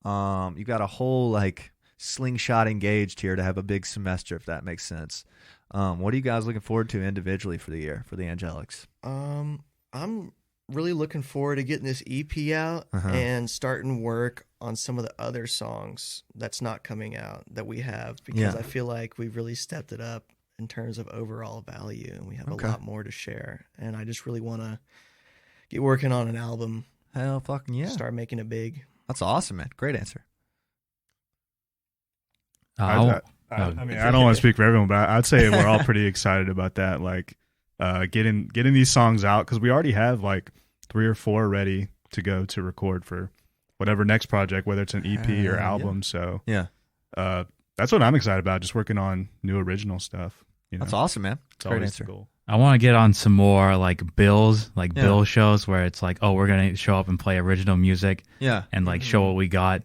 [SPEAKER 1] You've got a whole like slingshot engaged here to have a big semester, if that makes sense. What are you guys looking forward to individually for the year for the Angelics?
[SPEAKER 2] I'm really looking forward to getting this EP out and starting work on some of the other songs that's not coming out that we have because I feel like we've really stepped it up in terms of overall value and we have a lot more to share. And I just really want to get working on an album.
[SPEAKER 1] Hell fucking yeah.
[SPEAKER 2] Start making it big.
[SPEAKER 1] That's awesome, man. Great answer.
[SPEAKER 4] I mean, I don't want to speak for everyone, but I'd say we're all pretty excited about that. Like, getting these songs out because we already have like 3 or 4 ready to go to record for whatever next project, whether it's an EP or album. So that's what I'm excited about. Just working on new original stuff. You know?
[SPEAKER 1] That's awesome, man.
[SPEAKER 4] It's
[SPEAKER 1] Great
[SPEAKER 4] always
[SPEAKER 1] answer.
[SPEAKER 4] the goal.
[SPEAKER 7] I want to get on some more like bills, like bill shows where it's like, oh, we're going to show up and play original music and like show what we got.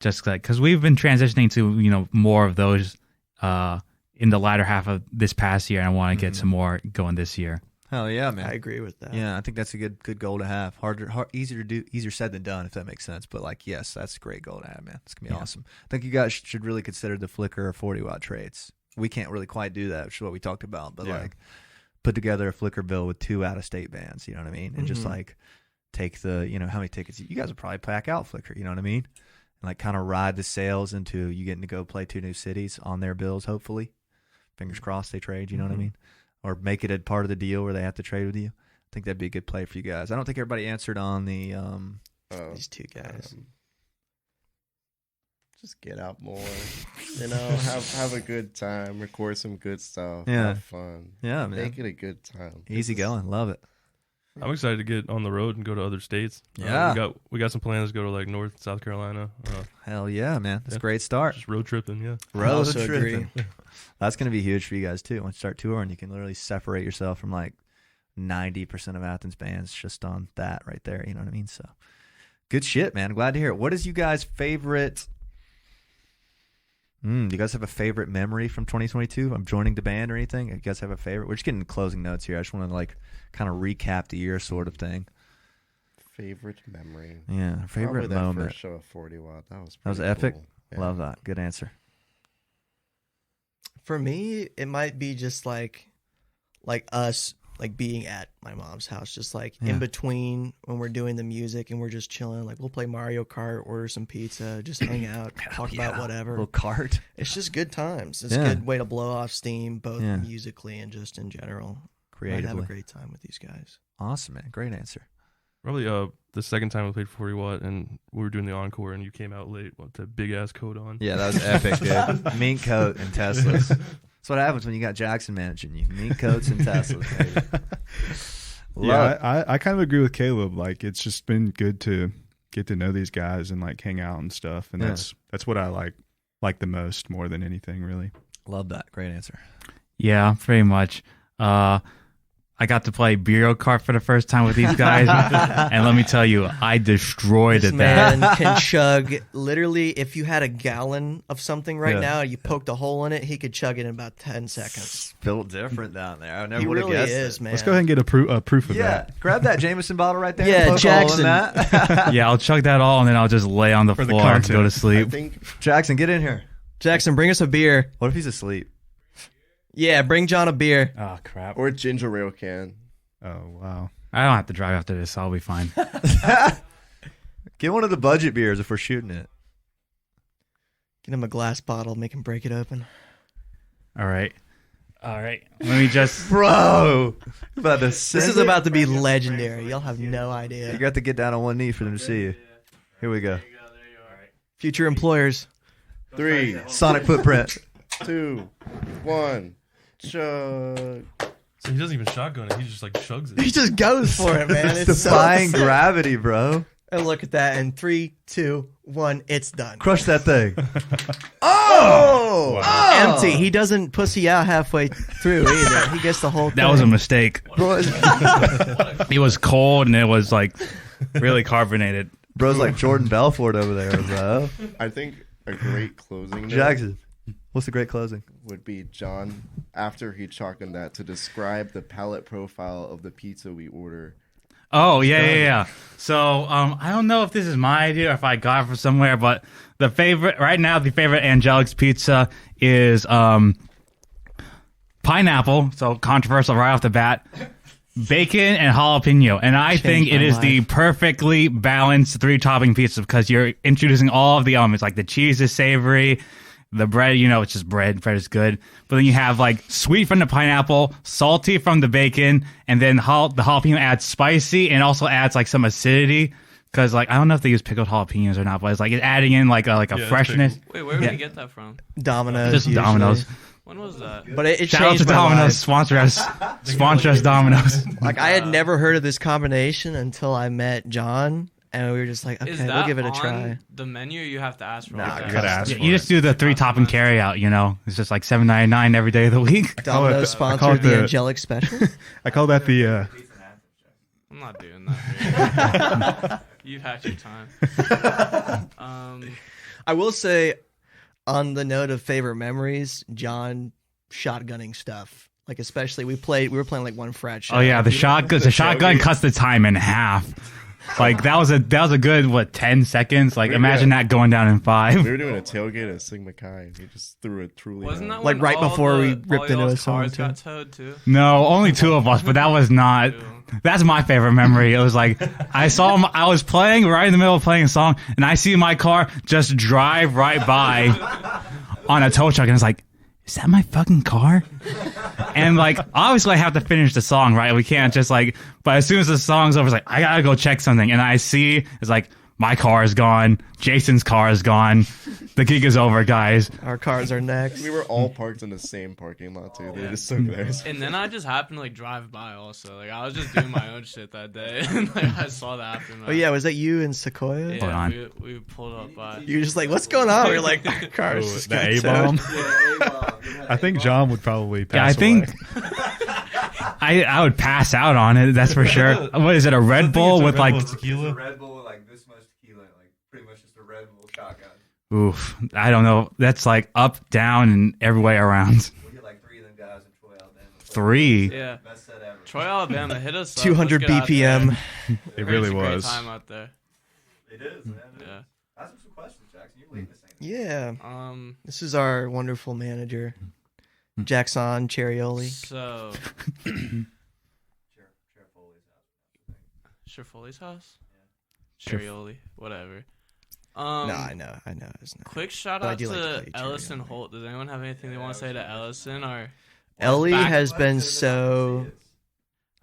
[SPEAKER 7] Just like, because we've been transitioning to, you know, more of those in the latter half of this past year. And I want to get some more going this year.
[SPEAKER 1] Hell yeah, man.
[SPEAKER 2] I agree with that.
[SPEAKER 1] Yeah, I think that's a good goal to have. Easier to do, easier said than done, if that makes sense. But like, yes, that's a great goal to have, man. It's gonna be awesome. I think you guys should really consider the Flickr or 40-watt trades. We can't really quite do that, which is what we talked about. But like, put together a Flickr bill with 2 out-of-state bands. You know what I mean? And just like take the, you know, how many tickets you guys would probably pack out Flickr. You know what I mean? And like kind of ride the sales into you getting to go play 2 new cities on their bills. Hopefully, fingers crossed they trade. You know what I mean? Or make it a part of the deal where they have to trade with you. I think that'd be a good play for you guys. I don't think everybody answered on the
[SPEAKER 2] These 2 guys.
[SPEAKER 5] Just get out more, you know. have a good time. Record some good stuff.
[SPEAKER 1] Yeah.
[SPEAKER 5] Have fun.
[SPEAKER 1] Yeah, man.
[SPEAKER 5] Make it a good time.
[SPEAKER 1] Easy going. Love it.
[SPEAKER 6] I'm excited to get on the road and go to other states.
[SPEAKER 1] Yeah.
[SPEAKER 6] We got some plans to go to like North South Carolina.
[SPEAKER 1] Hell yeah, man. That's a great start.
[SPEAKER 6] Just road tripping, yeah.
[SPEAKER 1] Road
[SPEAKER 2] also
[SPEAKER 1] tripping. That's going to be huge for you guys too. Once you start touring, you can literally separate yourself from like 90% of Athens bands just on that right there. You know what I mean? So good shit, man. Glad to hear it. What is you guys' favorite? Do you guys have a favorite memory from 2022? I'm joining the band or anything? You guys have a favorite? We're just getting closing notes here. I just want to like kind of recap the year sort of thing.
[SPEAKER 5] Favorite memory.
[SPEAKER 1] Yeah, favorite
[SPEAKER 5] Probably that
[SPEAKER 1] moment.
[SPEAKER 5] first show of 40-watt. That was
[SPEAKER 1] That was
[SPEAKER 5] pretty
[SPEAKER 1] epic.
[SPEAKER 5] cool. Yeah.
[SPEAKER 1] Love that. Good answer.
[SPEAKER 2] For me, it might be just like us like being at my mom's house, just like in between when we're doing the music and we're just chilling. Like we'll play Mario Kart, order some pizza, just hang out, talk about whatever.
[SPEAKER 1] Little cart.
[SPEAKER 2] It's just good times. It's a good way to blow off steam, both musically and just in general.
[SPEAKER 1] Creatively.
[SPEAKER 2] I'd have a great time with these guys.
[SPEAKER 1] Awesome, man. Great answer.
[SPEAKER 6] Probably the second time we played 40 watt and we were doing the encore and you came out late with that big ass coat on.
[SPEAKER 1] Yeah, that was epic, dude. Mink coat and Teslas. That's what happens when you got Jackson managing you. Mink coats and Teslas, baby.
[SPEAKER 4] I kind of agree with Caleb. Like, it's just been good to get to know these guys and like hang out and stuff. And that's what I like the most more than anything, really.
[SPEAKER 1] Love that. Great answer.
[SPEAKER 7] Yeah, pretty much. I got to play Bureau Kart for the first time with these guys, and let me tell you, I destroyed
[SPEAKER 2] This
[SPEAKER 7] it.
[SPEAKER 2] man can chug literally. If you had a gallon of something right now, you poked a hole in it, he could chug it in about 10 seconds.
[SPEAKER 1] Built different down there. I never
[SPEAKER 2] He
[SPEAKER 1] would have
[SPEAKER 2] really
[SPEAKER 1] guessed
[SPEAKER 2] is,
[SPEAKER 1] it.
[SPEAKER 2] man.
[SPEAKER 4] Let's go ahead and get a proof of that.
[SPEAKER 1] Grab that Jameson bottle right there.
[SPEAKER 2] Yeah,
[SPEAKER 1] and poke a hole in
[SPEAKER 2] Jackson.
[SPEAKER 1] that.
[SPEAKER 7] Yeah, I'll chug that all, and then I'll just lay on the
[SPEAKER 4] For the
[SPEAKER 7] floor and
[SPEAKER 4] content.
[SPEAKER 7] go to
[SPEAKER 5] I
[SPEAKER 7] sleep.
[SPEAKER 5] think
[SPEAKER 1] Jackson, get in here.
[SPEAKER 2] Jackson, bring us a beer.
[SPEAKER 1] What if he's asleep?
[SPEAKER 2] Yeah, bring John a beer.
[SPEAKER 7] Oh crap!
[SPEAKER 5] or a ginger ale can.
[SPEAKER 4] Oh wow.
[SPEAKER 7] I don't have to drive after this. I'll be fine.
[SPEAKER 1] Get one of the budget beers if we're shooting it.
[SPEAKER 2] Get him a glass bottle, make him break it open.
[SPEAKER 7] All right. Let me just.
[SPEAKER 1] Bro! About to
[SPEAKER 2] This is about to be legendary. Y'all have no idea.
[SPEAKER 1] You got to get down on one knee for them to see you. Here we go.
[SPEAKER 2] Future employers.
[SPEAKER 5] 3,
[SPEAKER 1] Sonic footprint.
[SPEAKER 5] 2, 1, chug.
[SPEAKER 6] So he doesn't even shotgun it. He just like chugs it.
[SPEAKER 2] He just goes for it, man.
[SPEAKER 1] It's
[SPEAKER 2] It's so
[SPEAKER 1] defying
[SPEAKER 2] sick.
[SPEAKER 1] gravity, bro.
[SPEAKER 2] And look at that. And 3, 2, 1, it's done.
[SPEAKER 1] Crush that thing.
[SPEAKER 2] Oh!
[SPEAKER 1] Oh!
[SPEAKER 2] Empty. He doesn't pussy out halfway through either. He gets the whole thing.
[SPEAKER 7] That was a mistake.
[SPEAKER 1] Bro,
[SPEAKER 7] It was cold and it was like really carbonated.
[SPEAKER 1] bro's like Jordan Belfort over there, bro.
[SPEAKER 5] I think a great closing note
[SPEAKER 1] Jackson, what's the great closing?
[SPEAKER 5] would be John after he chalked that to describe the palate profile of the pizza we order.
[SPEAKER 7] Oh yeah. So I don't know if this is my idea or if I got it from somewhere, but the favorite Angelics pizza is pineapple. So controversial right off the bat. Bacon and jalapeno, and I think it
[SPEAKER 2] my
[SPEAKER 7] is the
[SPEAKER 2] life.
[SPEAKER 7] perfectly balanced 3-topping pizza because you're introducing all of the elements. Like the cheese is savory, the bread, it's just bread. Bread is good, but then you have like sweet from the pineapple, salty from the bacon, and then the jalapeno adds spicy and also adds like some acidity. Because like I don't know if they use pickled jalapenos or not, but it's like it's adding in like a
[SPEAKER 6] it's
[SPEAKER 7] freshness.
[SPEAKER 3] Wait, where did we get that from?
[SPEAKER 2] Domino's.
[SPEAKER 7] Just
[SPEAKER 2] usually.
[SPEAKER 7] Domino's.
[SPEAKER 3] When was that?
[SPEAKER 2] But it
[SPEAKER 7] Shout out to
[SPEAKER 2] changed my
[SPEAKER 7] Domino's.
[SPEAKER 2] life.
[SPEAKER 7] Sponsor us, Domino's.
[SPEAKER 2] Like, I had never heard of this combination until I met John, and we were just like,
[SPEAKER 3] Is
[SPEAKER 2] okay,
[SPEAKER 3] that
[SPEAKER 2] we'll give it a
[SPEAKER 3] on
[SPEAKER 2] try.
[SPEAKER 3] the menu? You have to ask for
[SPEAKER 1] Nah,
[SPEAKER 3] it.
[SPEAKER 4] You gotta ask
[SPEAKER 7] Yeah,
[SPEAKER 4] for
[SPEAKER 7] you
[SPEAKER 4] it.
[SPEAKER 7] just do the 3-topping carry out, It's just like $7.99 every day of the week.
[SPEAKER 2] Domino's
[SPEAKER 4] I call it
[SPEAKER 2] sponsored the
[SPEAKER 4] the-
[SPEAKER 2] Angelic Special.
[SPEAKER 4] I call that the
[SPEAKER 3] I'm not doing that. Dude. You've had your time.
[SPEAKER 2] I will say, on the note of favorite memories, John shotgunning stuff. Like, especially we were playing like one frat show.
[SPEAKER 7] Oh yeah, the shotgun cuts the time in half. Like that was a good 10 seconds. Like imagine that going down in 5.
[SPEAKER 5] We were doing a tailgate at Sigma Chi, and he just threw a truly.
[SPEAKER 3] Wasn't that
[SPEAKER 5] out.
[SPEAKER 2] Like,
[SPEAKER 3] when
[SPEAKER 2] right
[SPEAKER 3] all
[SPEAKER 2] before we
[SPEAKER 3] the-
[SPEAKER 2] ripped
[SPEAKER 3] all
[SPEAKER 2] into a
[SPEAKER 3] y'all's
[SPEAKER 2] song,
[SPEAKER 3] cars
[SPEAKER 2] too.
[SPEAKER 3] got towed too?
[SPEAKER 7] No, only 2 of us, but that was not. That's my favorite memory. It was like I was playing right in the middle of playing a song, and I see my car just drive right by on a tow truck, and it's like, is that my fucking car? And like, obviously, I have to finish the song, right? We can't just like. But as soon as the song's over, it's like I gotta go check something, and I see it's like my car is gone, Jason's car is gone, the gig is over, guys.
[SPEAKER 2] Our cars are next.
[SPEAKER 5] We were all parked in the same parking lot too. They just took theirs.
[SPEAKER 3] And then I just happened to like drive by also. Like I was just doing my own shit that day, and like I saw the aftermath.
[SPEAKER 2] Oh yeah, was that you in Sequoia?
[SPEAKER 3] Yeah,
[SPEAKER 7] Hold on.
[SPEAKER 3] we pulled up by.
[SPEAKER 2] You're just like, what's going on? We're like, our cars
[SPEAKER 4] oh,
[SPEAKER 2] just
[SPEAKER 4] the
[SPEAKER 2] got
[SPEAKER 4] A
[SPEAKER 2] towed.
[SPEAKER 4] bomb. I think John would probably
[SPEAKER 7] Yeah,
[SPEAKER 4] pass
[SPEAKER 7] I think
[SPEAKER 4] away.
[SPEAKER 7] I would pass out on it. That's for sure. What is it? A Red Bull with like?
[SPEAKER 6] tequila.
[SPEAKER 1] Red Bull with like this much tequila, like pretty much just a Red Bull shotgun.
[SPEAKER 7] Oof. I don't know. That's like up, down, and every way around.
[SPEAKER 1] We get like 3 of them guys in Troy, Alabama.
[SPEAKER 7] 3.
[SPEAKER 3] Yeah,
[SPEAKER 1] Best set ever.
[SPEAKER 3] Troy, Alabama, hit us. up.
[SPEAKER 2] 200
[SPEAKER 3] Let's get out there.
[SPEAKER 2] BPM.
[SPEAKER 4] It really
[SPEAKER 3] It's a great
[SPEAKER 4] was.
[SPEAKER 3] time out there.
[SPEAKER 1] It is, man.
[SPEAKER 3] Yeah.
[SPEAKER 1] Ask him some questions, Jackson. You're leading this thing.
[SPEAKER 2] Yeah. This is our wonderful manager, Jackson Cherryoli.
[SPEAKER 3] So,
[SPEAKER 1] Sheriff Foley's house.
[SPEAKER 3] Sure Foley's house.
[SPEAKER 7] Sure.
[SPEAKER 3] Cherioli, whatever.
[SPEAKER 2] No, I know. It's not.
[SPEAKER 3] Quick shout
[SPEAKER 2] But I
[SPEAKER 3] out
[SPEAKER 2] do like to
[SPEAKER 3] to
[SPEAKER 2] play
[SPEAKER 3] Ellison
[SPEAKER 2] Cherioli.
[SPEAKER 3] Holt. Does anyone have anything they want to say to Ellison or?
[SPEAKER 2] Ellie
[SPEAKER 3] back-
[SPEAKER 2] has been so.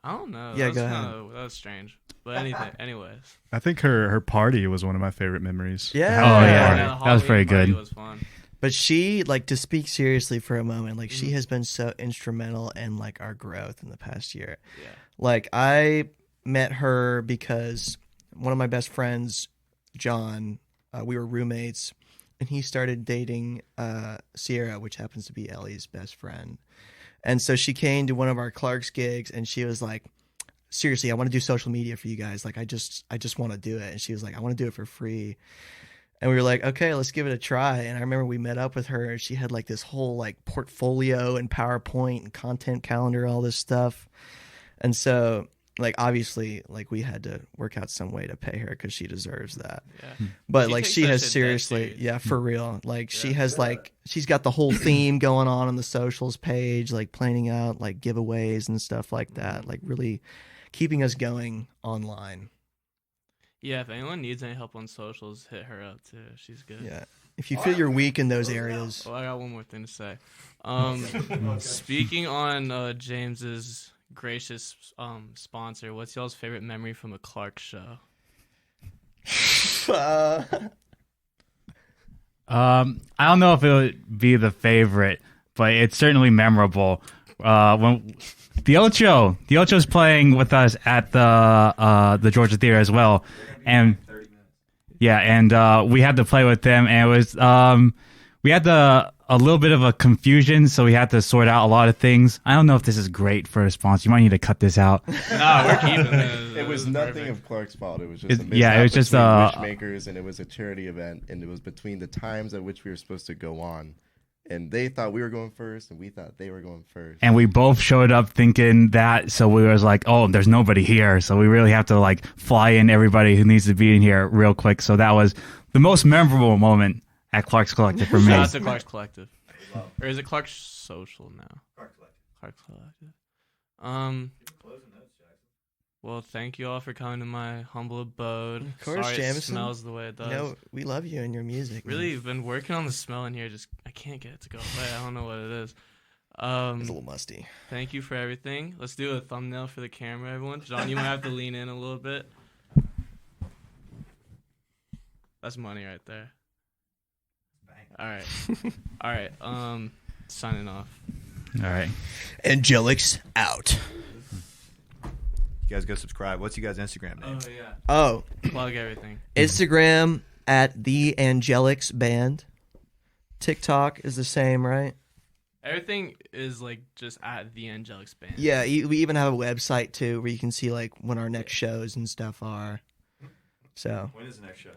[SPEAKER 3] I don't know.
[SPEAKER 2] Yeah,
[SPEAKER 3] That's
[SPEAKER 2] go ahead.
[SPEAKER 3] kinda- That was strange. But anyways.
[SPEAKER 4] I think her party was one of my favorite memories.
[SPEAKER 2] Yeah.
[SPEAKER 7] Oh,
[SPEAKER 2] Yeah,
[SPEAKER 7] yeah.
[SPEAKER 3] the
[SPEAKER 7] That was
[SPEAKER 3] Halloween
[SPEAKER 7] very
[SPEAKER 3] party
[SPEAKER 7] good.
[SPEAKER 3] Was fun.
[SPEAKER 2] But she, like, to speak seriously for a moment, like, she has been so instrumental in, like, our growth in the past year.
[SPEAKER 3] Yeah.
[SPEAKER 2] Like, I met her because one of my best friends, John, we were roommates, and he started dating Sierra, which happens to be Ellie's best friend. And so she came to one of our Clark's gigs, and she was like, seriously, I want to do social media for you guys. Like, I just want to do it. And she was like, I want to do it for free. And we were like, okay, let's give it a try. And I remember we met up with her, and she had like this whole like portfolio and PowerPoint and content calendar, all this stuff. And so like, obviously, like, we had to work out some way to pay her because she deserves that.
[SPEAKER 3] Yeah.
[SPEAKER 2] But like, she has seriously, yeah, for real. Like, she has like, she's got the whole theme going on the socials page, like planning out like giveaways and stuff like that. Like, really keeping us going online.
[SPEAKER 3] Yeah, if anyone needs any help on socials, hit her up too. She's good.
[SPEAKER 2] Yeah. If you feel you're weak in those areas.
[SPEAKER 3] Oh, I got one more thing to say. Speaking on James's gracious sponsor, what's y'all's favorite memory from a Clark show?
[SPEAKER 7] I don't know if it would be the favorite, but it's certainly memorable. When the Ocho's playing with us at the Georgia Theater as well, and yeah, and we had to play with them, and it was we had a little bit of a confusion, so we had to sort out a lot of things. I don't know if this is great for a sponsor. You might need to cut this out.
[SPEAKER 3] No, we're keeping it.
[SPEAKER 5] It was nothing
[SPEAKER 3] perfect.
[SPEAKER 5] of Clark's fault. It was just
[SPEAKER 7] it was just
[SPEAKER 5] Wishmakers, and it was a charity event, and it was between the times at which we were supposed to go on. And they thought we were going first, and we thought they were going first.
[SPEAKER 7] And we both showed up thinking that, so we was like, oh, there's nobody here, so we really have to like fly in everybody who needs to be in here real quick. So that was the most memorable moment at Clark's Collective for me.
[SPEAKER 3] Shout out to Clark's Collective. Or is it Clark's Social now? Clark's Collective. Well, thank you all for coming to my humble abode.
[SPEAKER 2] Of course,
[SPEAKER 3] Sorry
[SPEAKER 2] Jameson.
[SPEAKER 3] It smells the way it does.
[SPEAKER 2] No, we love you and your music.
[SPEAKER 3] Really, I've been working on the smell in here. Just I can't get it to go away. I don't know what it is.
[SPEAKER 2] It's a little musty.
[SPEAKER 3] Thank you for everything. Let's do a thumbnail for the camera, everyone. John, you might have to lean in a little bit. That's money right there. All right. All right. Signing off.
[SPEAKER 7] All right.
[SPEAKER 2] Angelics out.
[SPEAKER 1] You guys go subscribe. What's you guys' Instagram name?
[SPEAKER 3] Oh yeah.
[SPEAKER 2] Oh,
[SPEAKER 3] Plug everything.
[SPEAKER 2] Instagram at the Angelics Band. TikTok is the same, right?
[SPEAKER 3] Everything is like just at the Angelics Band.
[SPEAKER 2] Yeah, we even have a website too where you can see like when our next shows and stuff are. So.
[SPEAKER 1] When is the next show?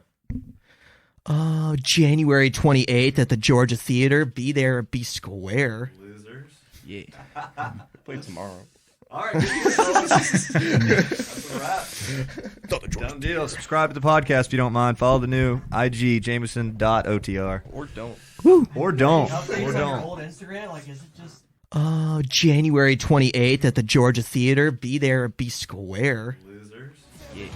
[SPEAKER 2] January 28th at the Georgia Theater. Be there, be square.
[SPEAKER 1] Losers.
[SPEAKER 3] Yeah.
[SPEAKER 5] Play tomorrow.
[SPEAKER 1] All right. That's a wrap. Done deal. Subscribe to the podcast if you don't mind. Follow the new IG, Jameson.otr.
[SPEAKER 5] Or don't.
[SPEAKER 1] Or don't. Or don't.
[SPEAKER 2] Old Instagram, like, is it just... January 28th at the Georgia Theater. Be there, be square.
[SPEAKER 1] Losers.
[SPEAKER 3] Yeah.